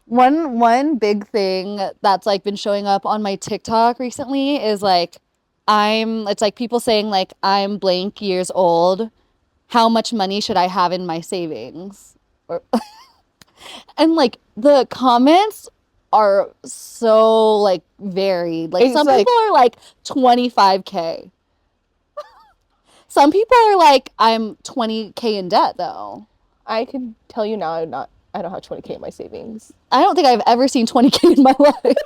one big thing that's like been showing up on my TikTok recently is like, it's like people saying like, I'm blank years old. How much money should I have in my savings? And like the comments are so like varied. Like some people are like 25K. Some people are like, I'm 20K in debt though. I can tell you now, I'm not I don't have 20K in my savings. I don't think I've ever seen 20K in my life.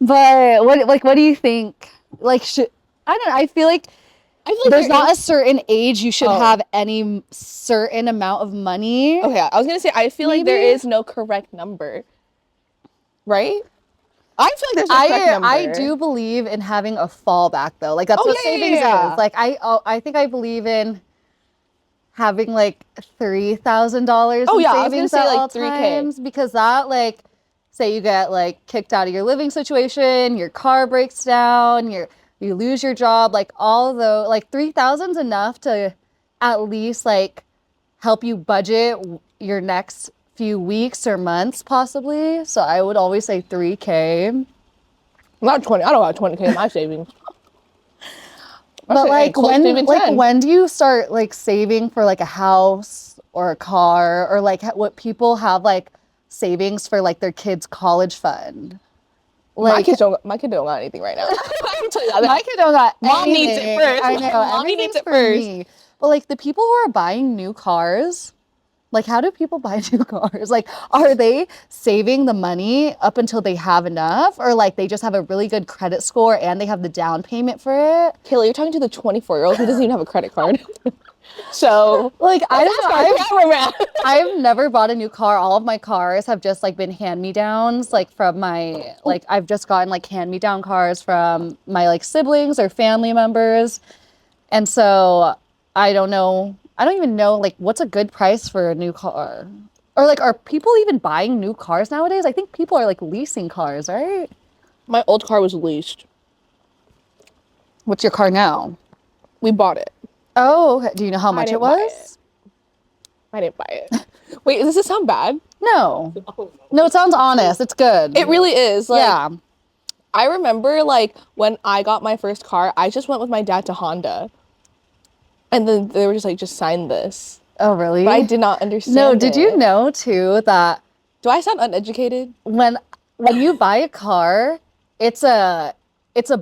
But what do you think? Like, I don't know. I feel like there's not a certain age you should have any certain amount of money. Okay, I was gonna say I feel like there is no correct number, right? I feel like there's no correct number. I do believe in having a fallback though. Like that's what savings is. Like I think I believe in having like $3,000 in savings I was gonna say at like all 3K times, because that, like, say you get like kicked out of your living situation, your car breaks down, you lose your job, like all of those, like 3,000's enough to at least like help you budget your next few weeks or months possibly. So I would always say 3K. Not 20. I don't have 20K in my savings. But like when do you start like saving for like a house or a car, or like what people have like savings for like their kids' college fund? Like my kid don't got anything right now. I can tell you that. My kid don't got Mom anything. needs it first. I know. Mommy needs it for first. me. But like the people who are buying new cars, like how do people buy new cars? Like are they saving the money up until they have enough, or like they just have a really good credit score and they have the down payment for it? Kayla, you're talking to the 24-year-old who doesn't even have a credit card. So like I've never bought a new car. All of my cars have just like been hand-me-downs, like from my, like I've just gotten like hand-me-down cars from my like siblings or family members. And so I don't even know like what's a good price for a new car. Or like, are people even buying new cars nowadays? I think people are like leasing cars, right? My old car was leased. What's your car now? We bought it. Oh, okay. Do you know how much it was? I didn't buy it. Wait, does this sound bad? No. No, it sounds honest. It's good. It really is. Like, yeah. I remember like when I got my first car, I just went with my dad to Honda. And then they were just like, just sign this. Oh, really? But I did not understand. No, did you know too that do I sound uneducated? When you buy a car, it's a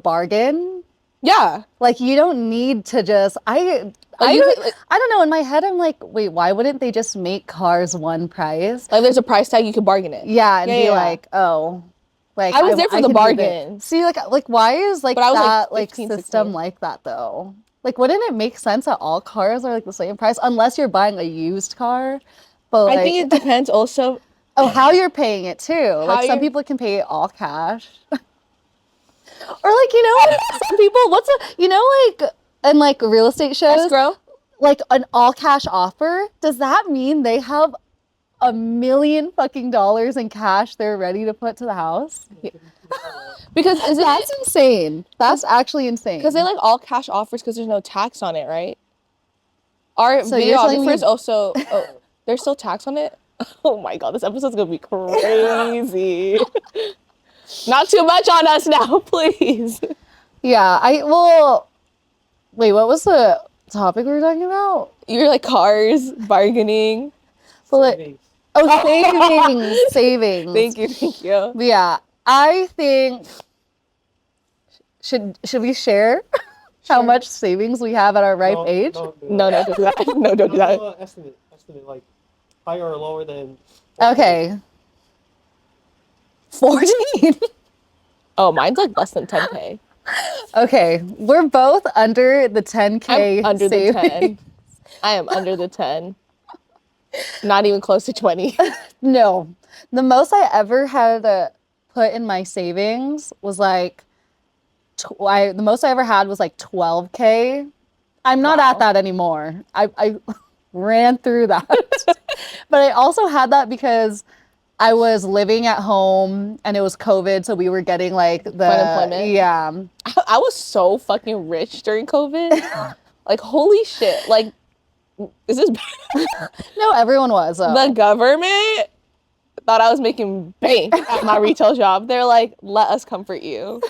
bargain. Yeah. Like you don't need to just I don't know, in my head I'm like, wait, why wouldn't they just make cars one price? Like there's a price tag, you could bargain it. Yeah, and be like, oh, like I was there for the bargain. See, like why is like but I was that like 15, system 16. Like that though? Like wouldn't it make sense that all cars are like the same price unless you're buying a used car? But I think it depends also. Oh, how you're paying it too. Like some people can pay it all cash. Or like, you know, some people, like in like real estate shows, escrow, like an all cash offer. Does that mean they have $1 million fucking dollars in cash they're ready to put to the house? Yeah. Because that's insane. That's actually insane. Because they like all cash offers because there's no tax on it, right? Our videographers also, there's still tax on it? Oh my God, this episode's gonna be crazy. Not too much on us now, please. Yeah, wait, what was the topic we were talking about? You were like cars, bargaining. Savings. Savings. Thank you. But yeah, I think, should we share how much savings we have at our ripe age? No, don't do that. No, don't do that. Estimate, like higher or lower than. Okay. 14. Oh, mine's like less than 10K. Okay, we're both under the 10K. I'm under savings. the 10. I am under the 10. Not even close to 20. No, the most I ever had to put in my savings was like, the most I ever had was like 12K. I'm not at that anymore. I ran through that. But I also had that because I was living at home and it was COVID, so we were getting like the unemployment. Yeah. I was so fucking rich during COVID. Like holy shit. Like is this No, everyone was. The government thought I was making bank at my retail job. They're like, let us comfort you.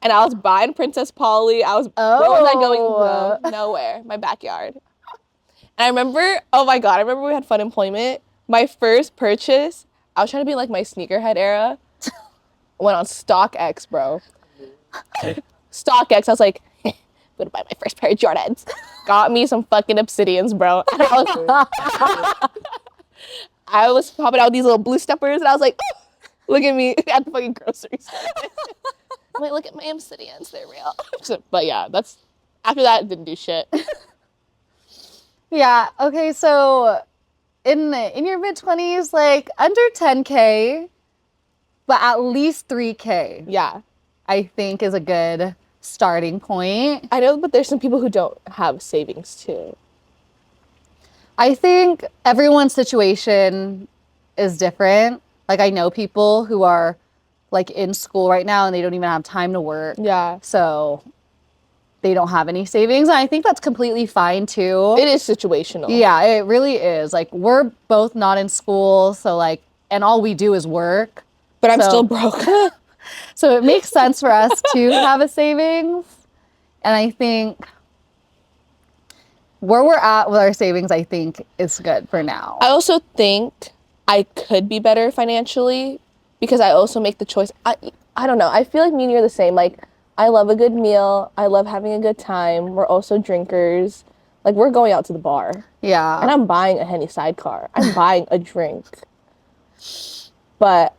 And I was buying Princess Polly. Where was I going? Nowhere. My backyard. And I remember, oh my God, I remember we had fun employment. My first purchase, I was trying to be like my sneakerhead era. Went on StockX, bro. StockX, I was like, I'm gonna buy my first pair of Jordans. Got me some fucking Obsidians, bro. And I was popping out with these little blue steppers, and I was like, oh, look at me at the fucking grocery store. I'm like, look at my Amsterdams, they're real. But yeah, that's after that, didn't do shit. Yeah. Okay. So in your mid-20s, like under 10K, but at least 3K, Yeah, I think is a good starting point. I know, but there's some people who don't have savings too. I think everyone's situation is different. Like I know people who are like in school right now and they don't even have time to work. Yeah, So they don't have any savings. And I think that's completely fine too. it is situational. Yeah, it really is. Like we're both not in school, so like and all we do is work. But I'm So- still broke. So it makes sense for us to have a savings. And I think where we're at with our savings, I think is good for now. I also think I could be better financially because I also make the choice. I don't know. I feel like me and you're the same. Like, I love a good meal. I love having a good time. We're also drinkers. Like, we're going out to the bar. Yeah. And I'm buying a Henny sidecar. I'm buying a drink. But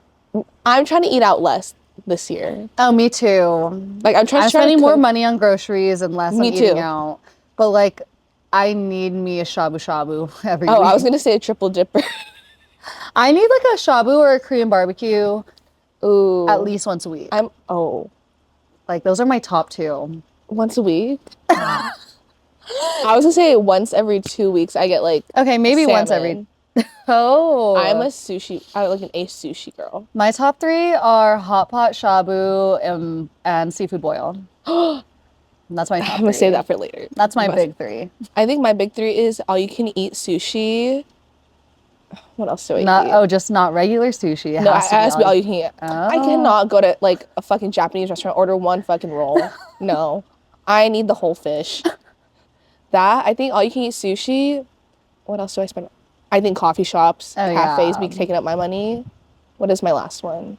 I'm trying to eat out less this year. Oh, me too. Like, I'm trying to spending more cook- money on groceries and less on Me eating too. out. But like, I need me a shabu shabu every Oh, week. I was going to say a triple dipper. I need like a shabu or a Korean barbecue Ooh. at least once a week. Like those are my top two. Once a week? I was gonna say once every 2 weeks I get like Okay, maybe once salmon. every. Oh. I'm a sushi, I like an ace sushi girl. My top three are hot pot shabu and seafood boil. That's my top I'm gonna three. save that for later. That's my But big three. I think my big three is all you can eat sushi. What else do I Not eat? just not regular sushi. It No, it has has to be all you can can eat. Oh. I cannot go to like a fucking Japanese restaurant, order one fucking roll. No. I need the whole fish. That, I think all you can eat sushi. What else do I spend? I think coffee shops, Oh, cafes yeah. be taking up my money. What is my last one?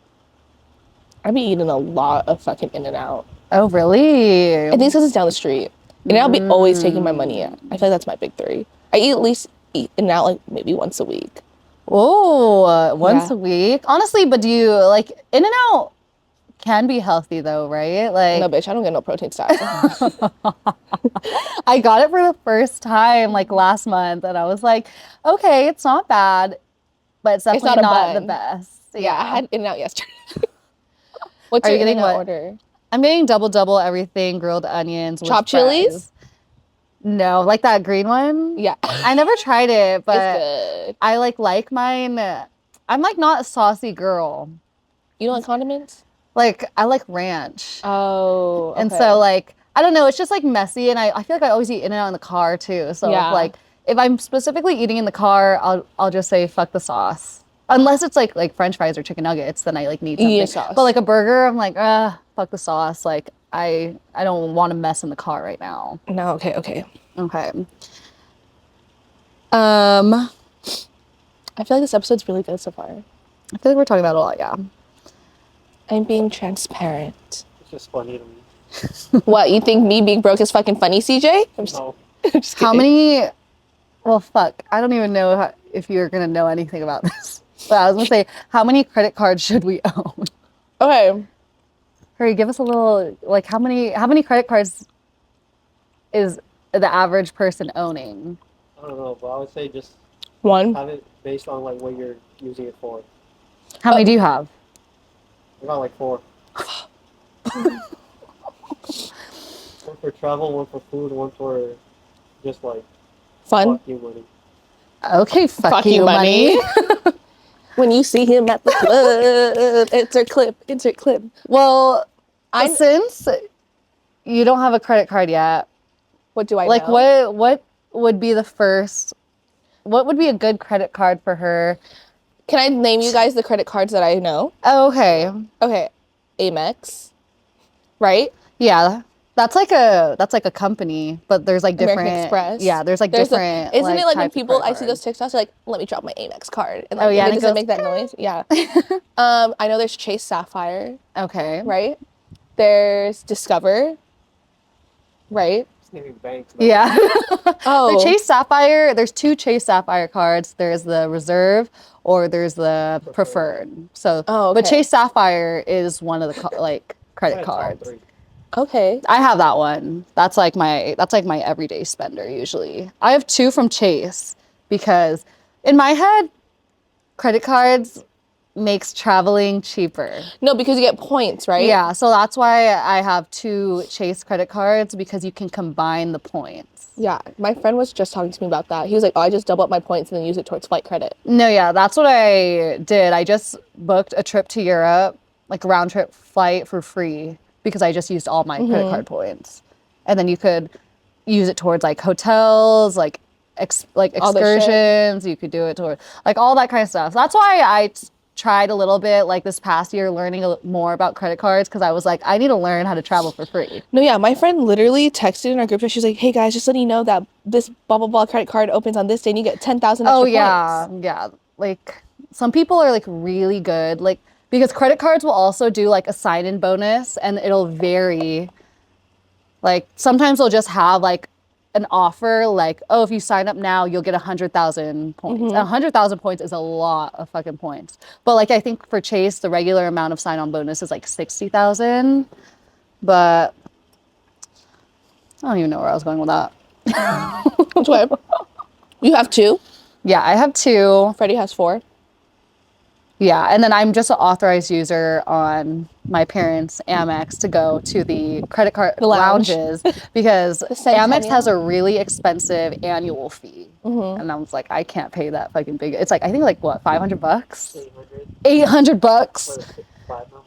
I've been eating a lot of fucking In-N-Out. Oh, really? I think it's because it's down the street. And I'll be always taking my money. I feel like that's my big three. I eat at least In-N-Out like maybe once a week. Oh, once Yeah. a week. Honestly, but do you like In-N-Out can be healthy though, right? Like No, bitch, I don't get no protein stacks. I got it for the first time like last month and I was like, okay, it's not bad, but it's definitely not a not the bun. best. Yeah, I had In-N-Out yesterday. What's Are your you getting In-N-Out what? order? I'm getting double everything, grilled onions, with Chopped fries. chilies? No, like that green one. Yeah. I never tried it, but It's good. I like mine. I'm like not a saucy girl. You don't like condiments? Like I like ranch. Oh, And okay. so like I don't know, it's just like messy and I feel like I always eat In-N-Out in the car too. So Yeah. if I'm specifically eating in the car, I'll just say fuck the sauce. Unless it's like French fries or chicken nuggets, then I like need You something. need sauce. But like a burger, I'm like, fuck the sauce. Like I don't want to mess in the car right now. No, okay. Okay. I feel like this episode's really good so far. I feel like we're talking about it a lot, yeah. I'm being transparent. It's just funny to me. What, you think me being broke is fucking funny, CJ? I'm just, No. I'm just How kidding. many? Well, fuck. I don't even know if you're gonna know anything about this. But I was gonna say, how many credit cards should we own? Okay. Hurry, give us a little. Like, how many credit cards is the average person owning? I don't know, but I would say just One. have it based on like what you're using it for. How many do you have? I got like 4. One for travel, one for food, one for just like Fun. fuck you money. Okay, fuck you, money. When you see him at the club, insert clip. Well, I- since you don't have a credit card yet, What do I like know? what would be the first? What would be a good credit card for her? Can I name you guys the credit cards that I know? Oh, okay. Okay. Amex. Right? Yeah. That's like a company, but there's like different American Express. Yeah, there's like different. Isn't it like when types of people credit I see those cards. TikToks like, let me drop my Amex card. And Oh, like, yeah, and and it it doesn't goes, make that noise. Yeah. I know there's Chase Sapphire, Okay. right? There's Discover, right? just naming banks. Though. Yeah. Oh. The Chase Sapphire, there's two Chase Sapphire cards. There's the Reserve or there's the Preferred. So, Oh, but okay. Chase Sapphire is one of the like I credit had top cards. 3. Okay. I have that one. That's like my everyday spender usually. I have 2 from Chase because in my head, credit cards makes traveling cheaper. No, because you get points, right? Yeah, so that's why I have 2 Chase credit cards because you can combine the points. Yeah. My friend was just talking to me about that. He was like, "Oh, I just double up my points and then use it towards flight credit." No, yeah, that's what I did. I just booked a trip to Europe, like a round trip flight for free because I just used all my credit card points. And then you could use it towards like hotels, like All the shit. excursions. You could do it toward like all that kind of stuff. That's why I tried a little bit like this past year learning more about credit cards because I was like, I need to learn how to travel for free. No, yeah, my friend literally texted in our group chat. She's like, "Hey guys, just letting you know that this blah blah blah credit card opens on this day and you get 10,000 extra Oh points." yeah, yeah. Like some people are like really good, like because credit cards will also do like a sign-in bonus, and it'll vary. Like sometimes they'll just have like an offer, like oh, if you sign up now, you'll get 100,000 points. 100,000 points is a lot of fucking points. But like I think for Chase, the regular amount of sign-on bonus is like 60,000. But I don't even know where I was going with that. Which way? You have 2. Yeah, I have 2. Freddie has 4. Yeah, and then I'm just an authorized user on my parents' Amex to go to the credit card The lounge. lounges because Amex Centennial. has a really expensive annual fee. And I was like, I can't pay that fucking big. It's like I think like what, $500? 800 $800. for the platinum.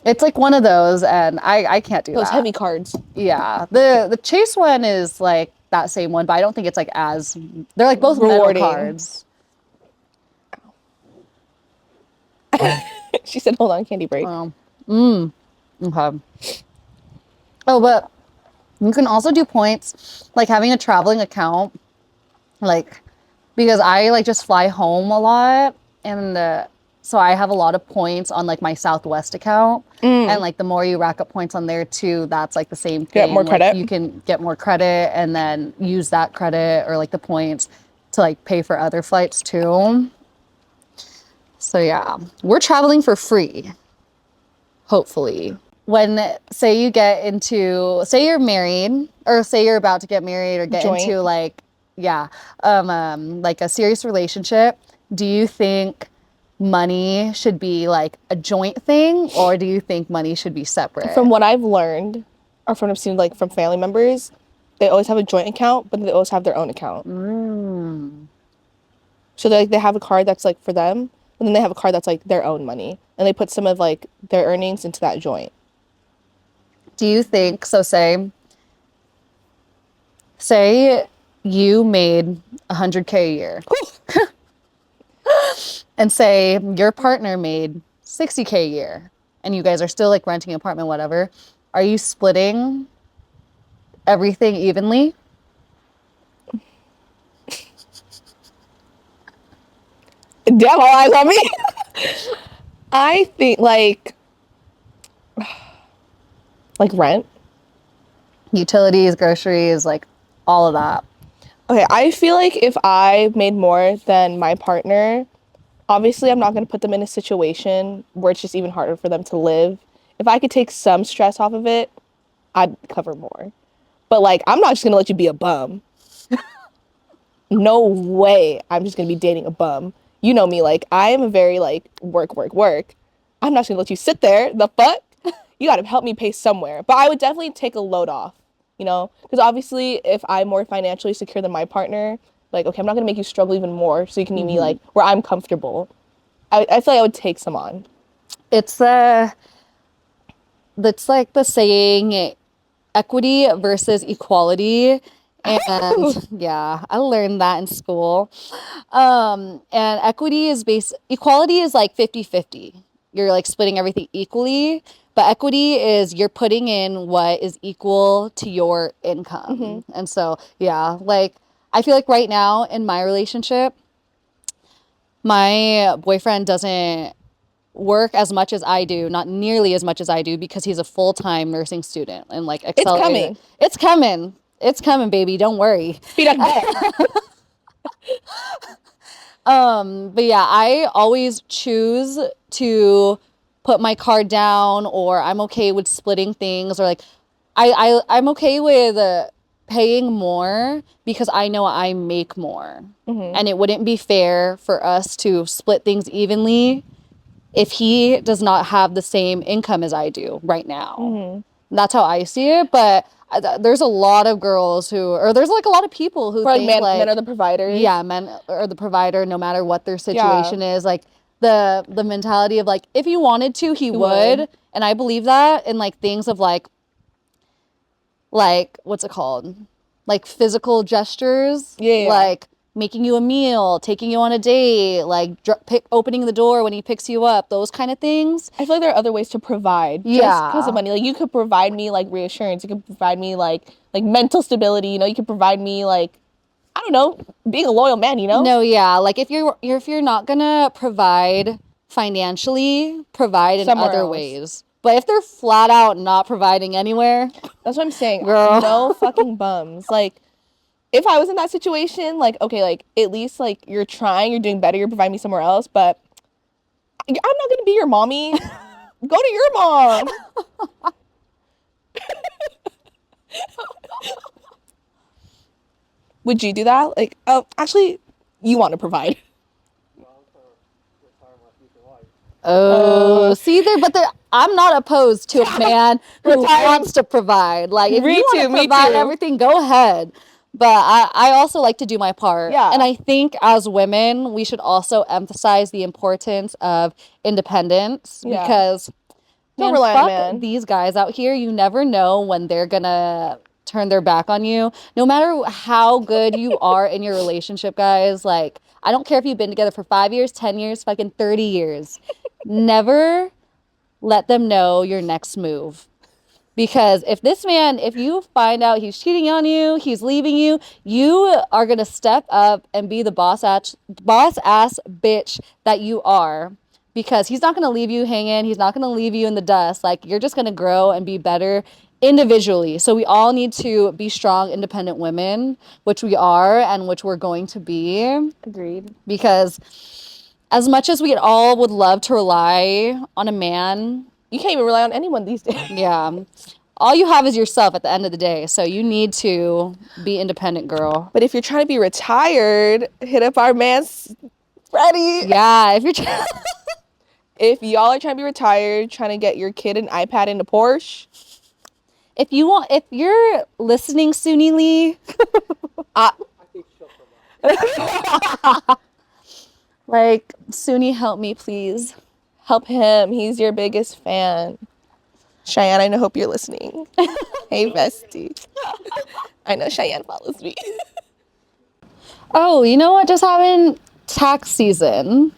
It's like one of those, and I can't do Those that. heavy cards. Yeah, the Chase one is like that same one, but I don't think it's like as they're like both metal Rewarding. cards. She said, "Hold on, candy break." Okay. Oh, but you can also do points, like having a traveling account, like because I like just fly home a lot, and so I have a lot of points on like my Southwest account, and like the more you rack up points on there too, that's like the same thing. Get more Like, credit. you can get more credit, and then use that credit or like the points to like pay for other flights too. So yeah, we're traveling for free. Hopefully. When say you get into say you're married or say you're about to get married or get Joint. into like like a serious relationship, do you think money should be like a joint thing or do you think money should be separate? From what I've learned, or from what I've seen, like from family members, they always have a joint account, but they always have their own account. So they have a card that's like for them, and then they have a card that's like their own money, and they put some of like their earnings into that joint. Do you think so? Say you made 100K a year, and say your partner made 60K a year, and you guys are still like renting an apartment, whatever. Are you splitting everything evenly? Damn, all eyes on me. I think like rent. Utilities, groceries, like all of that. Okay, I feel like if I made more than my partner, obviously I'm not going to put them in a situation where it's just even harder for them to live. If I could take some stress off of it, I'd cover more. But like, I'm not just going to let you be a bum. No way I'm just going to be dating a bum. You know me, like, I am a very, like, work. I'm not just going to let you sit there. The fuck? You got to help me pay somewhere. But I would definitely take a load off, you know? Because obviously, if I'm more financially secure than my partner, like, okay, I'm not going to make you struggle even more so you can meet me, like, where I'm comfortable. I feel like I would take some on. It's like the saying equity versus equality. And yeah, I learned that in school. And equality is like 50-50. You're like splitting everything equally, but equity is you're putting in what is equal to your income. And so, yeah, like I feel like right now in my relationship, my boyfriend doesn't work as much as I do, not nearly as much as I do because he's a full-time nursing student and like accelerated. coming. It's coming. It's coming, baby. Don't worry. Feet up there. But yeah, I always choose to put my card down, or I'm okay with splitting things, or like I'm okay with paying more because I know I make more. And it wouldn't be fair for us to split things evenly if he does not have the same income as I do right now. That's how I see it. But there's a lot of girls who, or there's like a lot of people who think men are the providers. Yeah, men are the provider no matter what their situation is. Like the mentality of like, if he wanted to, he would. And I believe that in like things of like what's it called? Like physical gestures. Yeah. Like making you a meal, taking you on a date, like opening the door when he picks you up, those kind of things. I feel like there are other ways to provide just because of money. Like you could provide me like reassurance. You could provide me like mental stability. You know, you could provide me like, I don't know, being a loyal man. You know? No, yeah. Like if you're not gonna provide financially, provide in Somewhere other else. ways. But if they're flat out not providing anywhere, that's what I'm saying. Girl. No fucking bums. Like, if I was in that situation, like, okay, like, at least, like, you're trying, you're doing better, you're providing me somewhere else, but I'm not gonna be your mommy. Go to your mom. Would you do that? Like, oh, actually, you want to provide. Oh, see there, but I'm not opposed to a man who wants to provide. Like, if you want to provide everything, go ahead. But I also like to do my part. Yeah. And I think as women, we should also emphasize the importance of independence because don't man, rely on a fuck man. These guys out here, you never know when they're gonna turn their back on you. No matter how good you are in your relationship, guys, like, I don't care if you've been together for 5 years, 10 years, fucking 30 years. Never let them know your next move. Because if you find out he's cheating on you, he's leaving you, you are going to step up and be the boss ass bitch that you are. Because he's not going to leave you hanging. He's not going to leave you in the dust. Like, you're just going to grow and be better individually. So we all need to be strong, independent women, which we are and which we're going to be. Agreed. Because as much as we all would love to rely on a man, you can't even rely on anyone these days. Yeah. All you have is yourself at the end of the day. So you need to be independent, girl. But if you're trying to be retired, hit up our man Freddie. Yeah, if y'all are trying to be retired, trying to get your kid an iPad and a Porsche. If you're listening, Suni Lee, I think she'll provide. like, Suni, help me, please. Help him. He's your biggest fan. Cheyenne, I hope you're listening. Hey, bestie. I know Cheyenne follows me. Oh, you know what just happened? Tax season.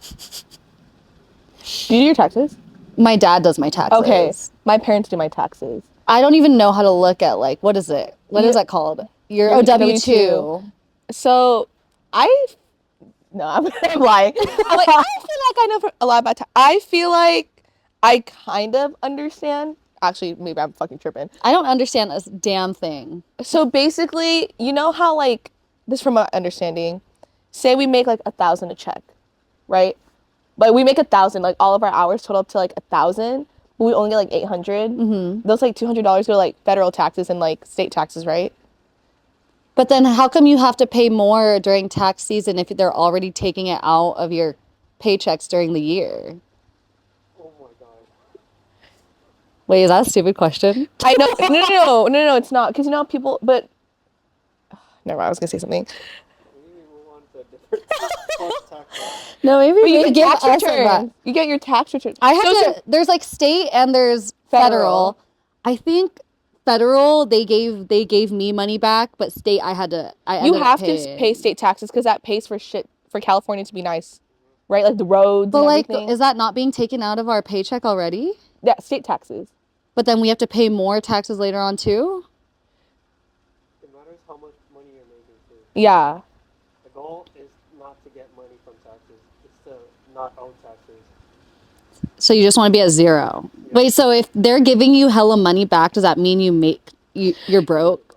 Do you do your taxes? My dad does my taxes. Okay. My parents do my taxes. I don't even know how to look at, like, what is it? What is that called? Your W-2. So, no, I'm lying. I'm like, I feel like I know a lot about tax. I feel like I kind of understand. Actually, maybe I'm fucking tripping. I don't understand this damn thing. So basically, you know how, like, this from my understanding, say we make like 1,000 a check, right? But we make 1,000, like all of our hours total up to like 1,000, but we only get like 800. Mm-hmm. Those like $200 go to like federal taxes and like state taxes, right? But then how come you have to pay more during tax season if they're already taking it out of your paychecks during the year? Oh my god. Wait, is that a stupid question? I know. No, it's not. Because you know people, but never mind, I was gonna say something. Maybe move on to a different tax. No, maybe But you they get give tax us returns. You get your tax return. There's like state and there's federal. I think federal they gave me money back, but state I you have to pay state taxes because that pays for shit for California to be nice, right? Like the roads. But and like, everything. is that not being taken out of our paycheck already? Yeah, state taxes. But then we have to pay more taxes later on too? It matters how much money you're making too. Yeah. The goal is not to get money from taxes. It's to not own taxes. So you just want to be at zero. Yeah. Wait, so if they're giving you hella money back, does that mean you're broke?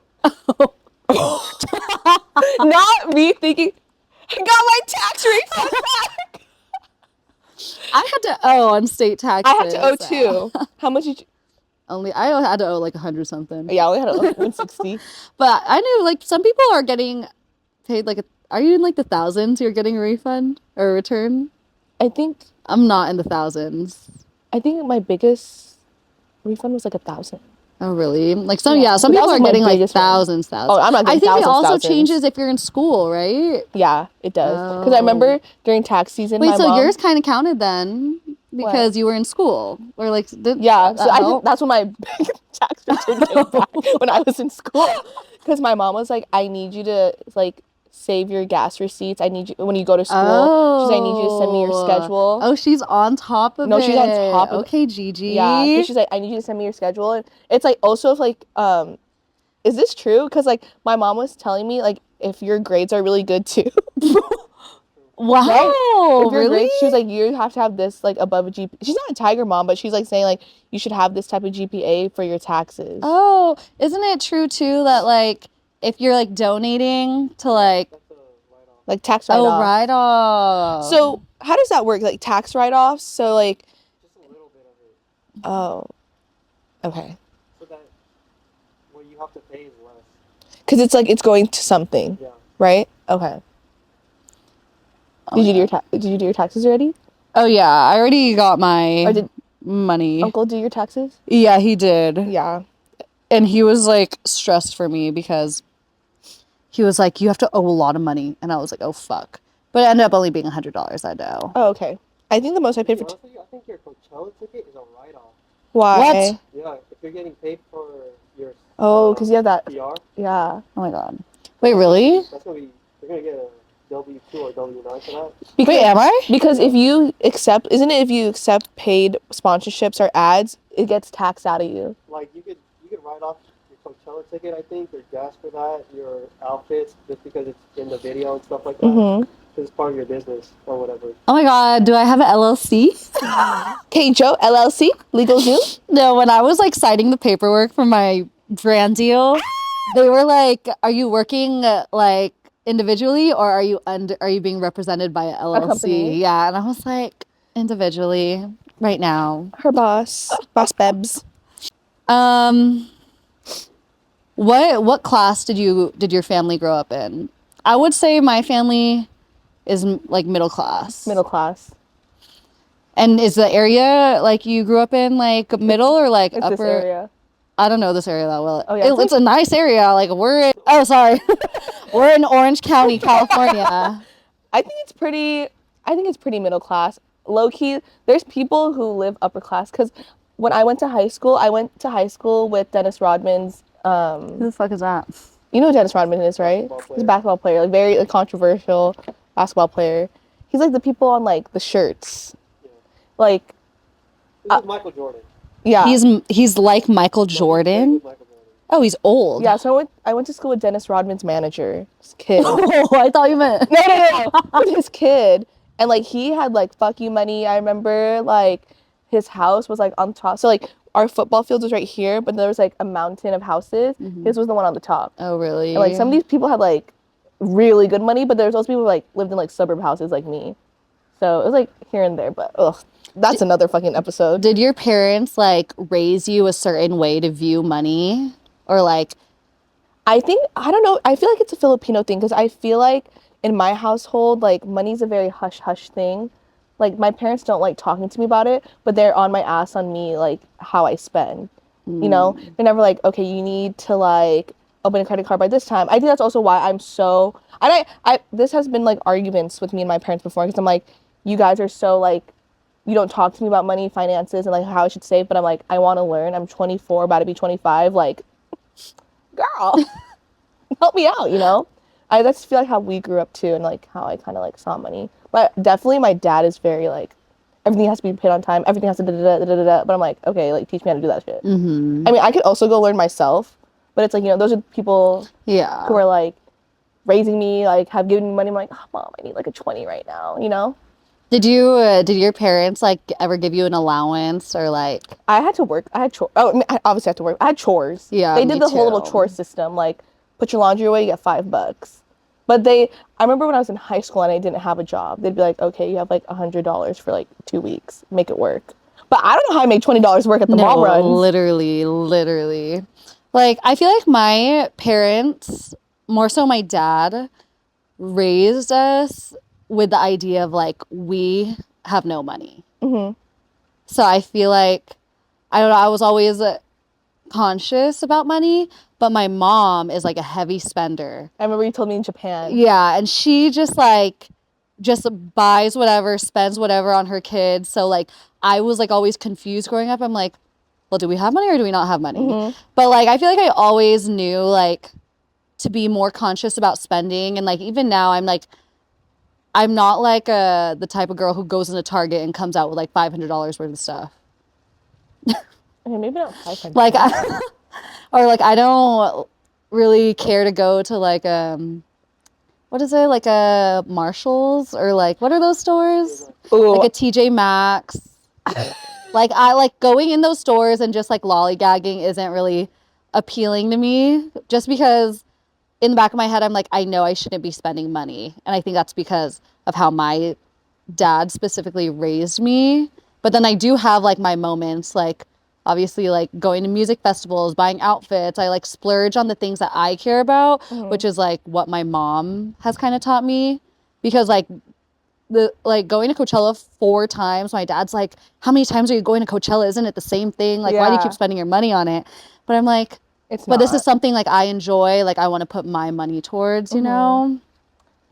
Not me thinking, I got my tax refund back. I had to owe on state taxes. I had to owe too. How much did you? I had to owe like 100 something. Yeah, I only had to owe 160. But I knew like some people are getting paid like are you in like the thousands? You're getting a refund or a return? I think I'm not in the thousands. my biggest refund was like 1,000. Oh really? Like some Yeah. some But that people was, are like, my getting like biggest one. thousands. Oh, I'm not I getting think it also thousands. changes if you're in school, right? Yeah, it does. Because I remember during tax season, Wait, my so mom. yours kind of counted then because you were in school, or like Yeah, so I think that's when my tax return came back when I was in school. Because my mom was like, I need you to like save your gas receipts. I need you when you go to school. She's like, I need you to send me your schedule. Oh, she's on top of it. No, she's on top of it. Okay, Gigi. Yeah, because she's like, I need you to send me your schedule. And it's like also if like is this true? Because like my mom was telling me like if your grades are really good too. Wow, right? If your really? grades, she was like, you have to have this like above a GPA. She's not a tiger mom, but she's like saying like you should have this type of GPA for your taxes. Oh, isn't it true too that like if you're like donating to like tax write-off. Oh, write-off. So how does that work? Like tax write-offs? So like Just a little bit of it. oh, okay. So that what you have to pay is less. Because it's like it's going to something, Yeah. right? Okay. Did you do your taxes already? Oh yeah, I already got my Or did money. Uncle do your taxes? Yeah, he did. Yeah. And he was like stressed for me because he was like, you have to owe a lot of money. And I was like, oh fuck. But it ended up only being $100 I owe. Oh, okay. I think the most I paid for. Honestly, I think your Coachella ticket is a write-off. Why? What? Yeah, if you're getting paid for your. Oh, because you have that. PR. Yeah. Oh my god. Wait, really? That's gonna be. You're gonna get a W-2 or W-9 for that. Because, Wait, am I? Because if you accept, isn't it if you accept paid sponsorships or ads, it gets taxed out of you. Like you could write off your Coachella ticket, I think, your gas for that, your outfits, just because it's in the video and stuff like that. Mm-hmm. Because it's part of your business or whatever. Oh my god, do I have an LLC? Hey Joe, LLC, Legal Zoom. No, when I was like signing the paperwork for my brand deal, they were like, "Are you working like individually, or are you being represented by an LLC?" company? Yeah, and I was like, individually, right now. Her boss Bebs. What class did your family grow up in? I would say my family is like middle class. Middle class. And is the area like you grew up in like middle or like It's upper? this area. I don't know this area that well. Oh, yeah, It's a nice area. Like we're in Orange County, California. I think it's pretty middle class. Low key, there's people who live upper class because when I went to high school with Dennis Rodman's. Who the fuck is that? You know who Dennis Rodman is, right? He's a basketball player, like very like, controversial basketball player. He's like the people on like the shirts, Yeah. like. This is Michael Jordan. Yeah. He's like Michael Jordan. Michael Jordan. Oh, he's old. Yeah, so I went to school with Dennis Rodman's manager, his kid. Oh, I thought you meant No. With his kid. And like he had like fuck you money. I remember like his house was like on top. So like our football field was right here, but there was like a mountain of houses. Mm-hmm. His was the one on the top. Oh, really? And like some of these people had like really good money, but there's also people who like lived in like suburb houses like me. So it was like here and there, but ugh. That's another fucking episode. Did your parents like raise you a certain way to view money? Or like I don't know. I feel like it's a Filipino thing because I feel like in my household, like money's a very hush hush thing. Like my parents don't like talking to me about it, but they're on my ass on me like how I spend. You know, they're never like, okay, you need to like open a credit card by this time. I think that's also why I'm so. And I this has been like arguments with me and my parents before because I'm like, you guys are so like, you don't talk to me about money, finances, and like how I should save. But I'm like, I want to learn. I'm 24, about to be 25. Like, girl, help me out, you know? I just feel like how we grew up too and like how I kind of like saw money. But definitely my dad is very like, everything has to be paid on time. Everything has to da-da-da-da-da-da. But I'm like, okay, like teach me how to do that shit. mm-hmm. I mean, I could also go learn myself. But it's like, you know, those are people who are like raising me, like have given me money. I'm like, oh, mom, I need like a 20 right now, you know? Did your parents like ever give you an allowance or like? I had to work. I had chores. Oh, I mean, I obviously had to work. I had chores. Yeah, They did me the whole little too. chore system, like put your laundry away, you get $5. But I remember when I was in high school and I didn't have a job, they'd be like, okay, you have like $100 for like 2 weeks, make it work. But I don't know how I make $20 work at the mall runs. Literally. Like, I feel like my parents, more so my dad, raised us with the idea of like, we have no money. Mm-hmm. So I feel like, I don't know, I was always conscious about money, but my mom is like a heavy spender. I remember you told me in Japan. Yeah, and she just buys whatever, spends whatever on her kids. So like I was like always confused growing up. I'm like, well, do we have money or do we not have money? Mm-hmm. But like I feel like I always knew like to be more conscious about spending, and like even now I'm like, I'm not like the type of girl who goes into Target and comes out with like $500 worth of stuff. Okay, maybe not 500. Like or like I don't really care to go to like what is it, like a Marshalls, or like what are those stores? Ooh. Like a TJ Maxx. Like I like going in those stores and just like lollygagging isn't really appealing to me, just because in the back of my head I'm like, I know I shouldn't be spending money, and I think that's because of how my dad specifically raised me. But then I do have like my moments, like obviously like going to music festivals, buying outfits. I like splurge on the things that I care about, which is like what my mom has kind of taught me. Because like going to Coachella 4 times, my dad's like, how many times are you going to Coachella? Isn't it the same thing? Like, why do you keep spending your money on it? But I'm like, but this is something like I enjoy, like I want to put my money towards, you know?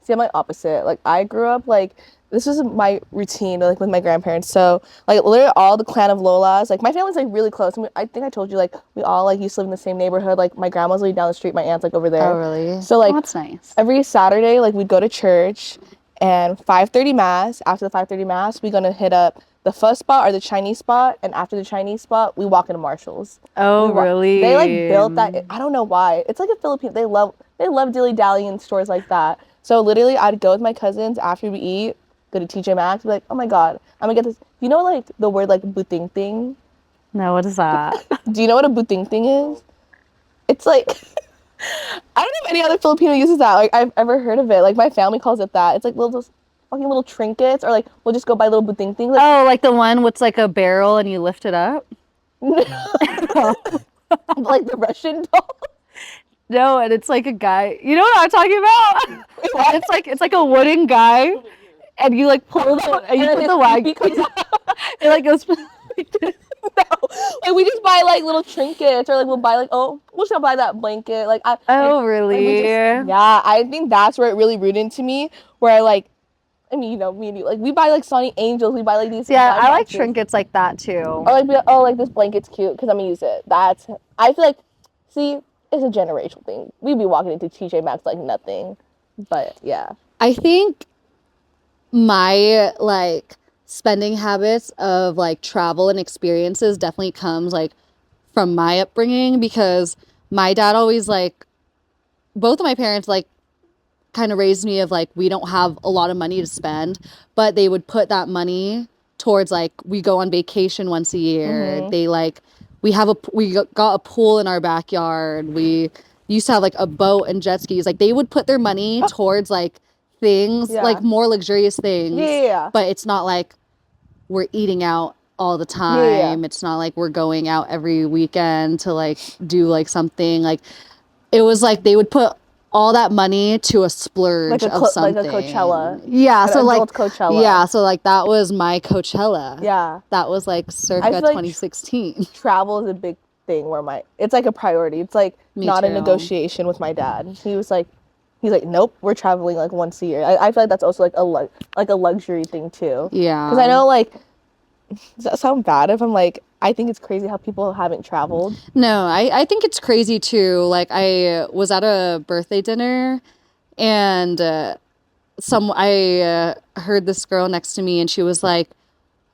See, I'm like opposite. Like I grew up like, this was my routine like with my grandparents. So like literally all the clan of Lolas, like my family's like really close. I think I told you like we all like used to live in the same neighborhood. Like my grandma's like down the street, my aunt's like over there. Oh, really? So like that's nice. Every Saturday like we'd go to church, and 5:30 mass. After the 5:30 mass, we're gonna hit up the pho spot or the Chinese spot, and after the Chinese spot, we walk into Marshalls. Oh, really? They like built that. I don't know why. It's like a Filipino. They love dilly dally in stores like that. So literally, I'd go with my cousins after we eat, go to TJ Maxx, be like, oh my god, I'm gonna get this. You know like the word like buting ting? No, what is that? Do you know what a buting ting is? It's like I don't know if any other Filipino uses that. Like I've ever heard of it. Like my family calls it that. It's like fucking little trinkets, or like we'll just go buy little buting things. Like, oh, like the one with like a barrel and you lift it up? like the Russian doll. No, and it's like a guy. You know what I'm talking about? What? It's like a wooden guy, and you like pull the and you put the wagon. It like goes. No, like we just buy like little trinkets, or like we'll buy like we'll just buy that blanket. Like really? Yeah, I think that's where it really rooted into me. Where I mean, you know, me and you, like we buy like Sonic Angels, we buy like these. Yeah, I like trinkets like that too. Or like like this blanket's cute because I'm gonna use it. I feel like, see, it's a generational thing. We'd be walking into TJ Maxx like nothing, but yeah. I think my like spending habits of like travel and experiences definitely comes like from my upbringing, because my dad always like, both of my parents like kind of raised me of like, we don't have a lot of money to spend, but they would put that money towards like, we go on vacation once a year. They like, we got a pool in our backyard. We used to have like a boat and jet skis. Like they would put their money towards like things, like more luxurious things. Yeah. But it's not like we're eating out all the time. It's not like we're going out every weekend to like do like something. Like it was like they would put all that money to a splurge of something. Like a Coachella. Yeah, so like Coachella. Yeah, so like that was my Coachella. Yeah. That was like circa 2016. Travel is a big thing where it's like a priority. It's like not a negotiation with my dad. He's like, nope, we're traveling like once a year. I feel like that's also like a luxury thing too. Yeah. Because I know like, does that sound bad if I'm like, I think it's crazy how people haven't traveled. No, I think it's crazy too. Like I was at a birthday dinner, and I heard this girl next to me, and she was like,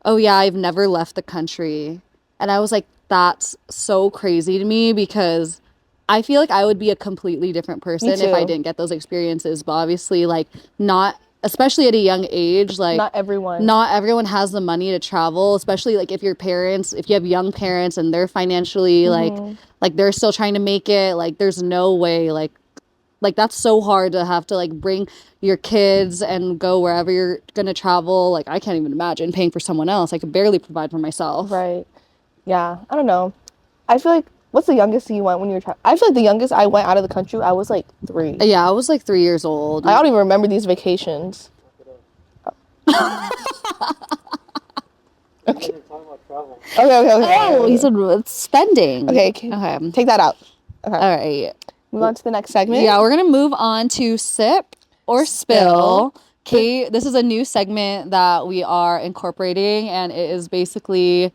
oh yeah, I've never left the country. And I was like, that's so crazy to me, because I feel like I would be a completely different person if I didn't get those experiences. But obviously, like, not, especially at a young age, like not everyone has the money to travel, especially like if you have young parents and they're financially like they're still trying to make it, like there's no way like like that's so hard to have to like bring your kids and go wherever you're gonna travel. Like I can't even imagine paying for someone else. I could barely provide for myself. Right. Yeah. I don't know. I feel like, what's the youngest you went when you were traveling? I feel like the youngest I went out of the country, I was like 3. Yeah, I was like 3 years old. I don't even remember these vacations. Okay. Talking about travel. Okay. Oh, he said it's spending. Okay. Okay. Take that out. Okay. All right. Move on to the next segment. Yeah, we're gonna move on to sip or spill. Kate, this is a new segment that we are incorporating, and it is basically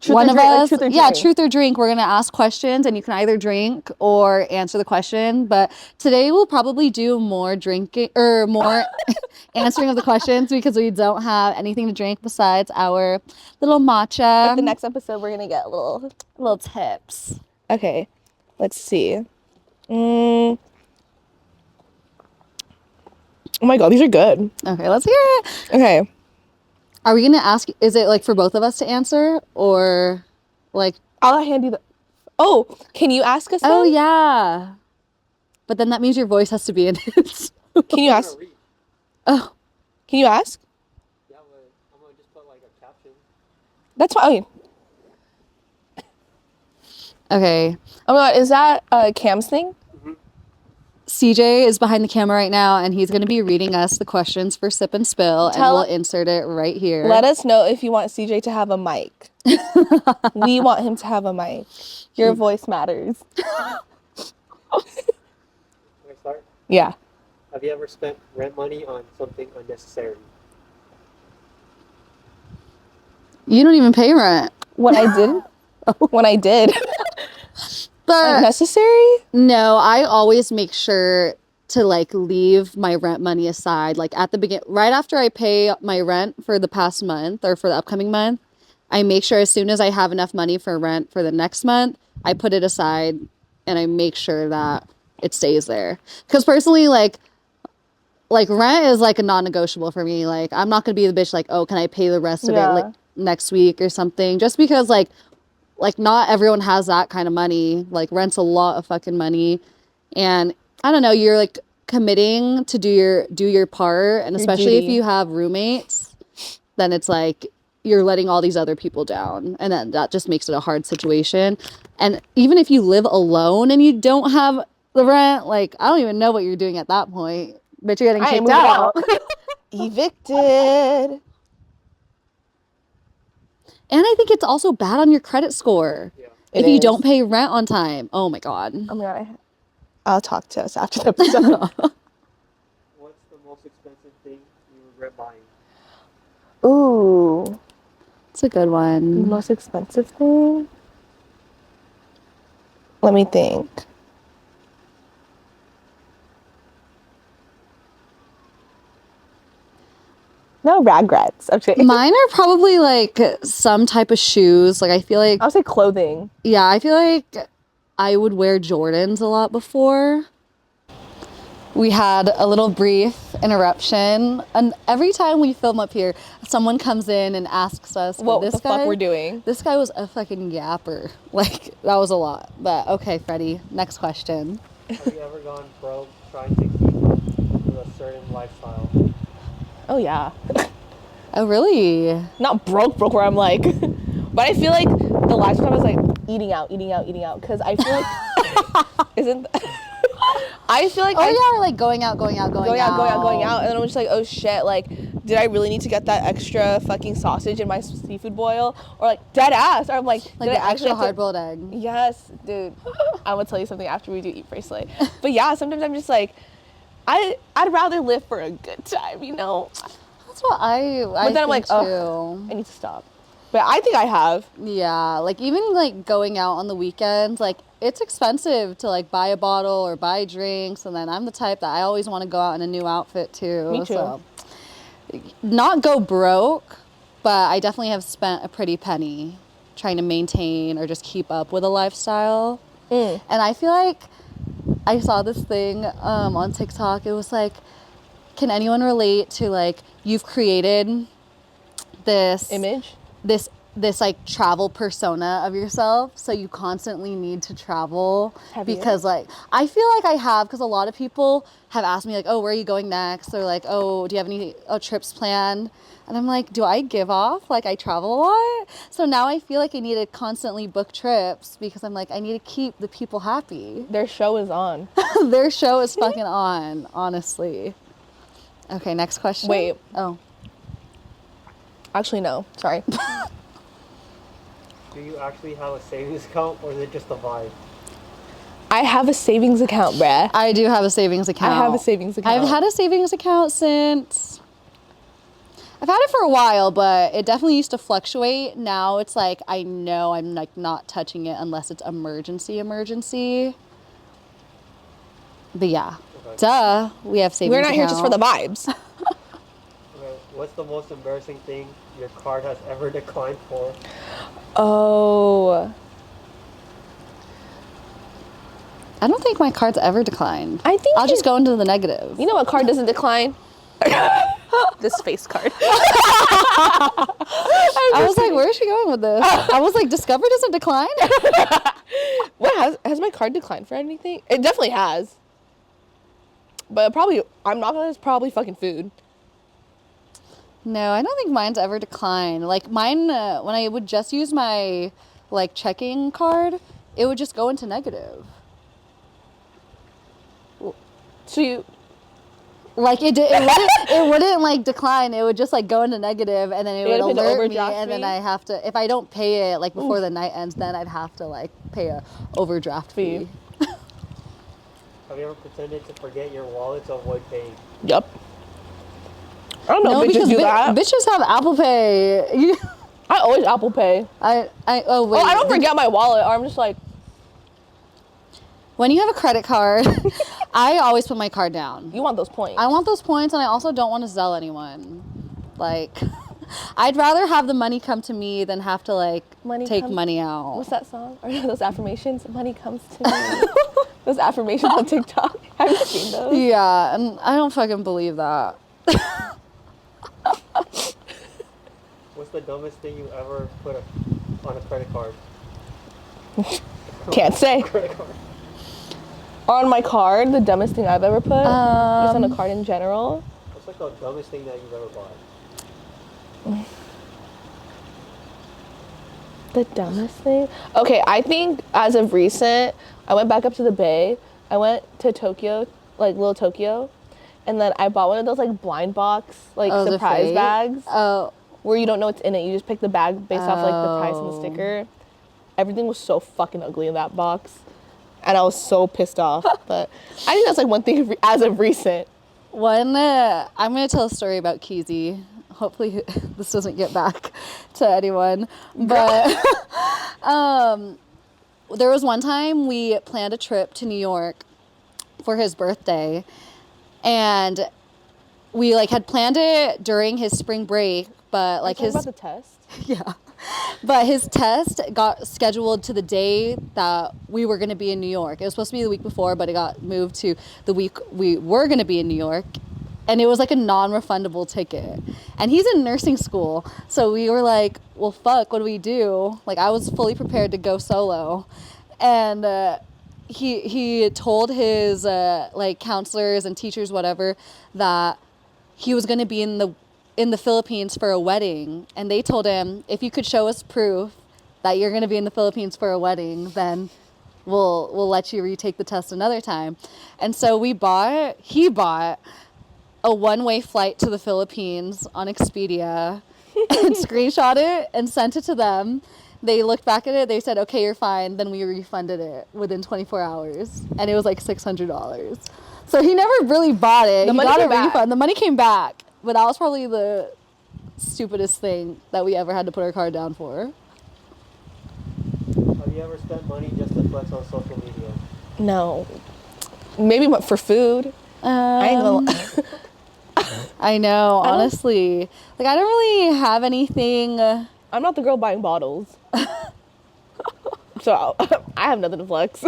one of us. Truth or drink. We're gonna ask questions, and you can either drink or answer the question. But today we'll probably do more drinking or more answering of the questions because we don't have anything to drink besides our little matcha. But the next episode, we're gonna get little tips. Okay, let's see. Oh my god, these are good. Okay, let's hear it. Okay. Are we gonna ask, is it like for both of us to answer or like? I'll hand you the, oh, can you ask us Oh then? yeah. But then that means your voice has to be in it. Can you ask? Oh. Can you ask? Yeah, but I'm gonna just put like a caption. That's fine. Okay. Oh my god, is that Cam's thing? CJ is behind the camera right now, and he's going to be reading us the questions for Sip and Spill, and we'll insert it right here. Let us know if you want CJ to have a mic. We want him to have a mic. Your voice matters. Can I start? Yeah. Have you ever spent rent money on something unnecessary? You don't even pay rent. When I did. When I did. But unnecessary? No, I always make sure to like leave my rent money aside. Like at the beginning, right after I pay my rent for the past month or for the upcoming month, I make sure as soon as I have enough money for rent for the next month, I put it aside and I make sure that it stays there. Because personally, like rent is like a non-negotiable for me. Like I'm not gonna be the bitch like, oh, can I pay the rest of it like next week or something? Just because like not everyone has that kind of money. Like rent's a lot of fucking money, and I don't know, you're like committing to do your part, and especially if you have roommates, then it's like you're letting all these other people down, and then that just makes it a hard situation. And even if you live alone and you don't have the rent, like I don't even know what you're doing at that point. But you're getting kicked out. Evicted. And I think it's also bad on your credit score. Yeah. If you don't pay rent on time. Oh my god. Oh my god. I'll talk to us after the episode. What's the most expensive thing you regret buying? Ooh. It's a good one. The most expensive thing? Let me think. No regrets. Okay. Mine are probably like some type of shoes. Like I feel like I'll say clothing. Yeah, I feel like I would wear Jordans a lot before. We had a little brief interruption, and every time we film up here, someone comes in and asks us what the fuck we're doing. This guy was a fucking yapper. Like that was a lot. But okay, Freddie, next question. Have you ever gone broke trying to keep up with a certain lifestyle? Oh yeah. Oh really? Not broke where I'm like, but I feel like the lifestyle was like eating out, because I feel like isn't. I feel like or like going out, and then I'm just like, oh shit, like, did I really need to get that extra fucking sausage in my seafood boil, or like dead ass, or I'm like the extra hard-boiled egg. Yes, dude. I will tell you something after we do eat bracelet. But yeah, sometimes I'm just like, I'd rather live for a good time, you know. That's what I but then I'm like, oh, I need to stop. But I think I have. Yeah, like even like going out on the weekends, like it's expensive to like buy a bottle or buy drinks, and then I'm the type that I always want to go out in a new outfit too. Me too. So not go broke, but I definitely have spent a pretty penny trying to maintain or just keep up with a lifestyle. And I feel like I saw this thing on TikTok. It was like, can anyone relate to like you've created this image? This this like travel persona of yourself, so you constantly need to travel. Have because you? like I feel like I have, because a lot of people have asked me like, oh, where are you going next, or like, oh, do you have any trips planned, and I'm like, do I give off like I travel a lot? So now I feel like I need to constantly book trips, because I'm like, I need to keep the people happy. Their show is on. Their show is fucking on, honestly. Okay, next question. Wait. Oh. Actually, no. Sorry. Do you actually have a savings account, or is it just a vibe? I have a savings account, bruh. I do have a savings account. I have a savings account. I've had a savings account since... I've had it for a while, but it definitely used to fluctuate. Now it's like, I know I'm like not touching it unless it's emergency. But yeah. Okay. Duh. We have savings We're not here account. just for the vibes. Okay. What's the most embarrassing thing your card has ever declined for? Oh. I don't think my card's ever declined. I think I'll just go into the negative. You know what card doesn't decline? This face card. I was like, where is she going with this? I was like, Discover doesn't decline? What has my card declined for anything? It definitely has. But probably, I'm not gonna, it's probably fucking food. No, I don't think mine's ever declined. Like mine, when I would just use my like checking card, it would just go into negative. So you, Like it wouldn't like decline. It would just like go into negative, and then it would gotta pay the alert me, overdraft and then fee? I have to, if I don't pay it like before the night ends, then I'd have to like pay a overdraft fee. Have you ever pretended to forget your wallet to avoid paying? Yup. I don't know if bitches because do that. bitches have Apple Pay. I always Apple Pay. Oh wait. Oh, I don't forget my wallet. Or I'm just like, When you have a credit card, I always put my card down. you want those points. I want those points, and I also don't want to sell anyone. Like, I'd rather have the money come to me than have to like take money out. What's that song? Or those affirmations? Money comes to me. Those affirmations on TikTok. Have you seen those? Yeah, and I don't fucking believe that. What's the dumbest thing you ever put on a credit card? Can't say. Credit card. On my card, the dumbest thing I've ever put. Just on a card in general. What's like the dumbest thing that you've ever bought? The dumbest thing? Okay, I think as of recent, I went back up to the Bay. I went to Tokyo, like little Tokyo, and then I bought one of those like blind box, like Oh, the surprise fake? bags. Oh, Where you don't know what's in it. You just pick the bag based off like the price and the sticker. Everything was so fucking ugly in that box. And I was so pissed off. But I think that's like one thing as of recent. I'm gonna tell a story about Keezy. Hopefully this doesn't get back to anyone. But there was one time we planned a trip to New York for his birthday, and we like had planned it during his spring break, but like Talk about the test. yeah. But his test got scheduled to the day that we were going to be in New York. It was supposed to be the week before, but it got moved to the week we were going to be in New York. And it was like a non-refundable ticket. And he's in nursing school. So we were like, well, fuck, what do we do? Like, I was fully prepared to go solo. And he told his like counselors and teachers, whatever, that he was going to be in the Philippines for a wedding, and they told him, if you could show us proof that you're going to be in the Philippines for a wedding, then we'll let you retake the test another time. And so he bought a one-way flight to the Philippines on Expedia and screenshot it and sent it to them. They looked back at it, they said, okay, you're fine. Then we refunded it within 24 hours, and it was like $600. So he never really bought it. He got a refund. The money came back. But that was probably the stupidest thing that we ever had to put our card down for. Have you ever spent money just to flex on social media? No. Maybe for food. I ain't gonna I know, honestly. Like, I don't really have anything. I'm not the girl buying bottles. So I have nothing to flex.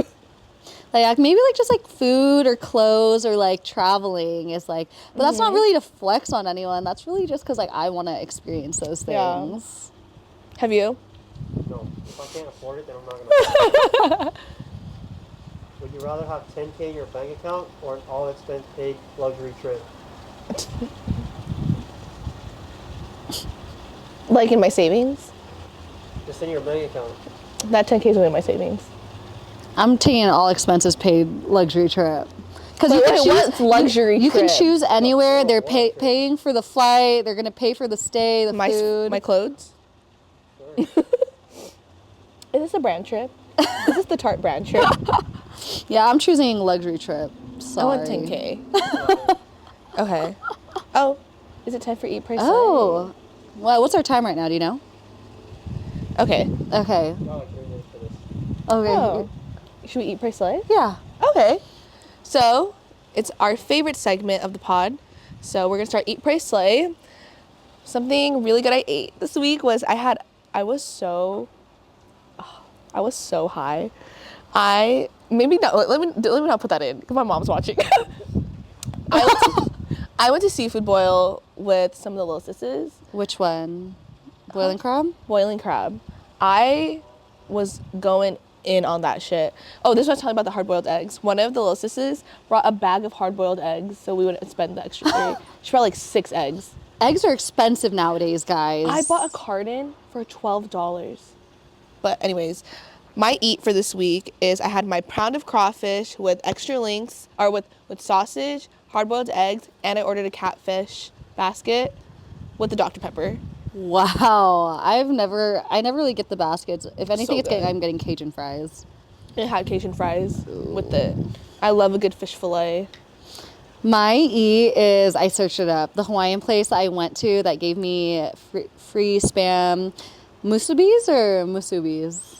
Like, maybe like just like food or clothes or like traveling is like, but that's not really to flex on anyone. That's really just because like I want to experience those things. Have you? No. If I can't afford it, then I'm not gonna. Would you rather have $10K in your bank account or an all-expense paid luxury trip? Like in my savings? Just in your bank account. That 10K is in my savings. I'm taking an all expenses paid luxury trip. Because you Wait, can wait, choose what's luxury You can trip? choose anywhere. They're trip. paying for the flight. They're gonna pay for the stay, the food. My clothes? Sure. Is this a brand trip? Is this the Tarte brand trip? Yeah, I'm choosing luxury trip. Sorry. I want 10K. Okay. Oh, is it time for Eat, Pray, Slay? Oh, well, what's our time right now? Do you know? Okay. Okay. Got like 3 minutes for this. Okay. Oh. Should we Eat, Pray, Slay? Yeah. Okay. So, it's our favorite segment of the pod. So, we're going to start Eat, Pray, Slay. Something really good I ate this week was I was so high. Let me not put that in because my mom's watching. I went to Seafood Boil with some of the little sisters. Which one? Boiling crab? Boiling crab. I was going in on that shit. Oh, this is what I was telling you about the hard-boiled eggs. One of the little sisters brought a bag of hard-boiled eggs, so we wouldn't spend the extra 3. She brought like 6 eggs. Eggs are expensive nowadays, guys. I bought a carton for $12. But anyways, my eat for this week is I had my pound of crawfish with extra links, or with sausage, hard-boiled eggs, and I ordered a catfish basket with the Dr. Pepper. Wow. I never really get the baskets. If anything, So good. I'm getting Cajun fries. It had Cajun fries with it. I love a good fish fillet. My E is, I searched it up, the Hawaiian place I went to that gave me free Spam musubis or musubis?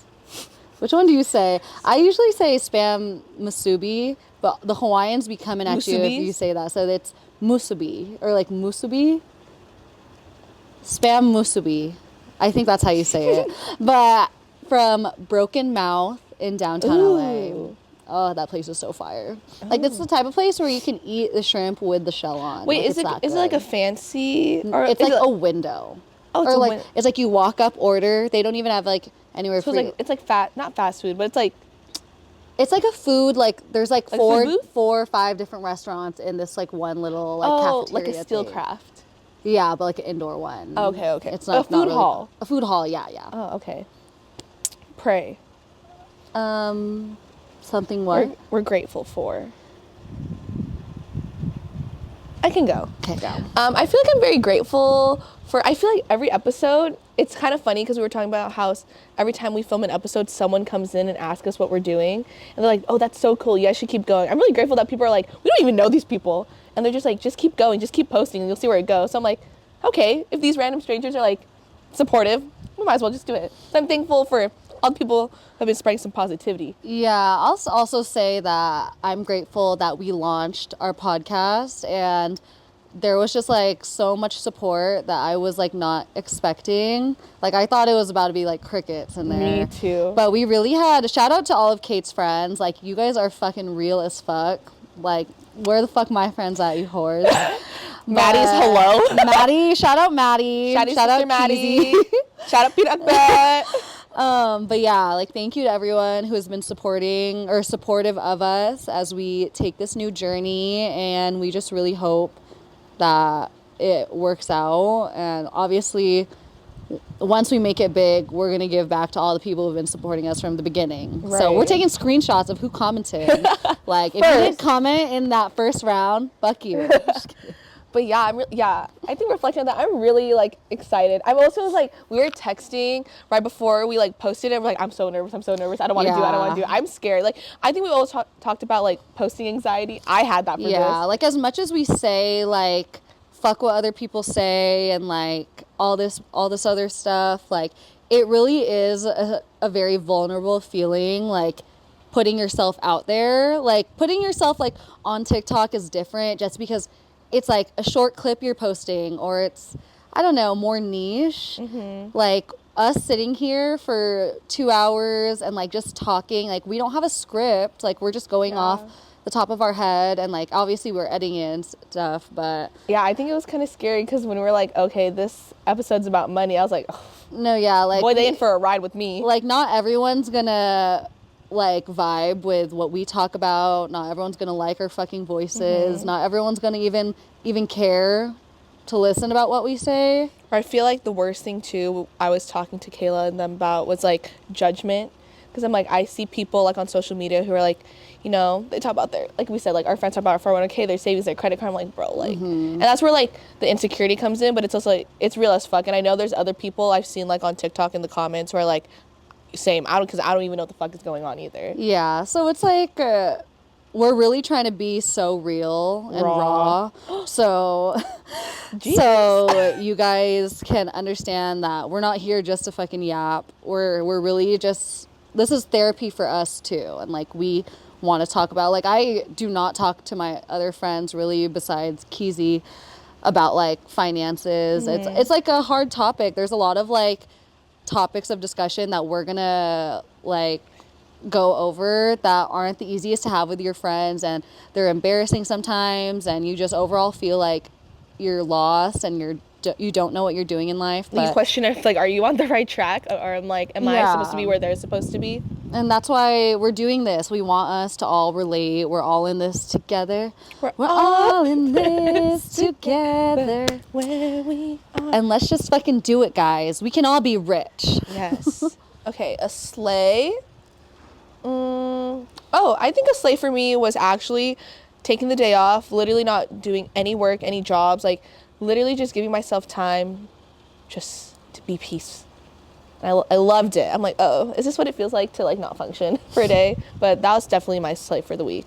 Which one do you say? I usually say Spam musubi, but the Hawaiians be coming at you if you say that. So it's musubi or like musubi. Spam musubi. I think that's how you say it. But from Broken Mouth in downtown LA. Oh, that place is so fire. Like, it's the type of place where you can eat the shrimp with the shell on. Wait, like, is it like a fancy? Or it's like a window. Oh, it's or like it's like you walk up, order. They don't even have like anywhere so for it's like not fast food, but it's like a food, like there's like food booth? 4 or 5 different restaurants in this like one little like cafeteria. like a steel thing. craft. Yeah, but like an indoor one. Oh, okay. It's not a food really, hall. A food hall, yeah. Oh, okay. Pray. Something what? We're grateful for. I can go. Okay, go. I feel like I'm very grateful for. I feel like every episode, it's kind of funny because we were talking about how every time we film an episode, someone comes in and asks us what we're doing, and they're like, "Oh, that's so cool. You guys should keep going." I'm really grateful that people are like, "We don't even know these people," and they're just like, "Just keep going, just keep posting, and you'll see where it goes." So I'm like, okay, if these random strangers are like supportive, we might as well just do it. So I'm thankful for all the people who have been spreading some positivity. Yeah, I'll also say that I'm grateful that we launched our podcast and there was just like so much support that I was like not expecting. Like I thought it was about to be like crickets in there. Me too. But we really had a shout out to all of Kate's friends. Like you guys are fucking real as fuck. Like where the fuck my friends at, you whores? Maddie's hello. Maddie, shout out Maddie. Shout out Maddie. Shout out Peanut Butter. But yeah, like thank you to everyone who has been supporting or supportive of us as we take this new journey, and we just really hope that it works out. And obviously once we make it big, we're gonna give back to all the people who've been supporting us from the beginning. Right. So we're taking screenshots of who commented. Like if you didn't comment in that first round, fuck you. But yeah, I think reflecting on that, I'm really like excited. I'm also like, we were texting right before we like posted it. We're like, I'm so nervous. I don't want to do it. I'm scared. Like, I think we always talked about like posting anxiety. I had that for this. Yeah, like as much as we say like, fuck what other people say and like all this other stuff, like it really is a very vulnerable feeling, like putting yourself out there. Like putting yourself like on TikTok is different just because it's like a short clip you're posting, or it's, I don't know, more niche. Mm-hmm. Like us sitting here for 2 hours and like just talking, like we don't have a script, like we're just going off the top of our head, and like obviously we're editing it and stuff, but Yeah, I think it was kind of scary because when we were like, okay, this episode's about money, I was like, oh, no, yeah, like boy, they in for a ride with me. like not everyone's gonna like vibe with what we talk about. Not everyone's gonna like our fucking voices. Not everyone's gonna even care to listen about what we say. I feel like the worst thing too, I was talking to Kayla and them about, was like judgment. Because I'm like, I see people like on social media who are like, you know, they talk about their, like we said, like our friends talk about our 401k, their savings, their credit card. I'm like, bro, like, and that's where like the insecurity comes in, but it's also like, it's real as fuck. And I know there's other people I've seen like on TikTok in the comments who are like, same, because I don't even know what the fuck is going on either. Yeah, so it's like we're really trying to be so real and raw. So so you guys can understand that we're not here just to fucking yap. We're really just, this is therapy for us too. And like we want to talk about, like I do not talk to my other friends really besides Keezy about like finances. It's like a hard topic. There's a lot of like topics of discussion that we're gonna like go over that aren't the easiest to have with your friends, and they're embarrassing sometimes, and you just overall feel like you're lost and you don't know what you're doing in life. You question if like, are you on the right track, or I'm like, am I supposed to be where they're supposed to be? And that's why we're doing this. We want us to all relate. We're all in this together. We're all in this together. Where we are. And let's just fucking do it, guys. We can all be rich. Yes. Okay, a slay. I think a slay for me was actually taking the day off, literally not doing any work, any jobs, like literally just giving myself time just to be peace. I loved it. I'm like, oh, is this what it feels like to like not function for a day? But that was definitely my slay for the week.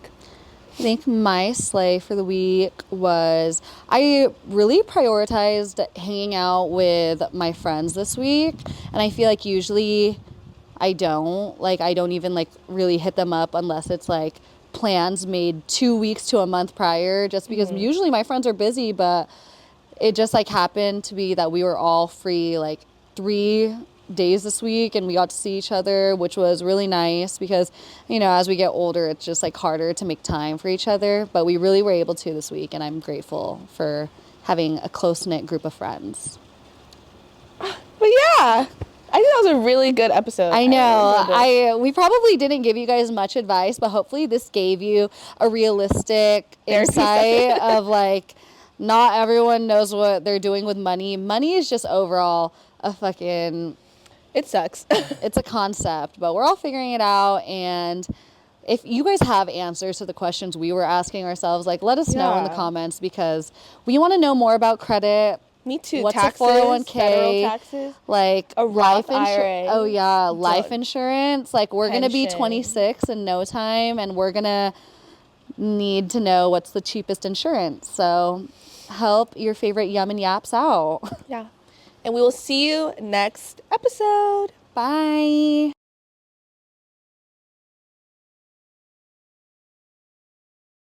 I think my slay for the week was I really prioritized hanging out with my friends this week. And I feel like usually I don't even like really hit them up unless it's like plans made 2 weeks to a month prior, just because usually my friends are busy, but it just like happened to be that we were all free like 3 days this week, and we got to see each other, which was really nice because, you know, as we get older, it's just like harder to make time for each other, but we really were able to this week, and I'm grateful for having a close-knit group of friends. But yeah, I think that was a really good episode. I know. We probably didn't give you guys much advice, but hopefully this gave you a realistic insight of like, not everyone knows what they're doing with money. Money is just overall a fucking... It sucks. It's a concept, but we're all figuring it out. And if you guys have answers to the questions we were asking ourselves, like, let us know in the comments, because we want to know more about credit. Me too. What's taxes, a 401k? federal taxes, like a life IRA. Oh yeah, life insurance. Like we're going to be Pension. 26 in no time, and we're going to need to know what's the cheapest insurance. So help your favorite yum and yaps out. Yeah. And we will see you next episode. Bye.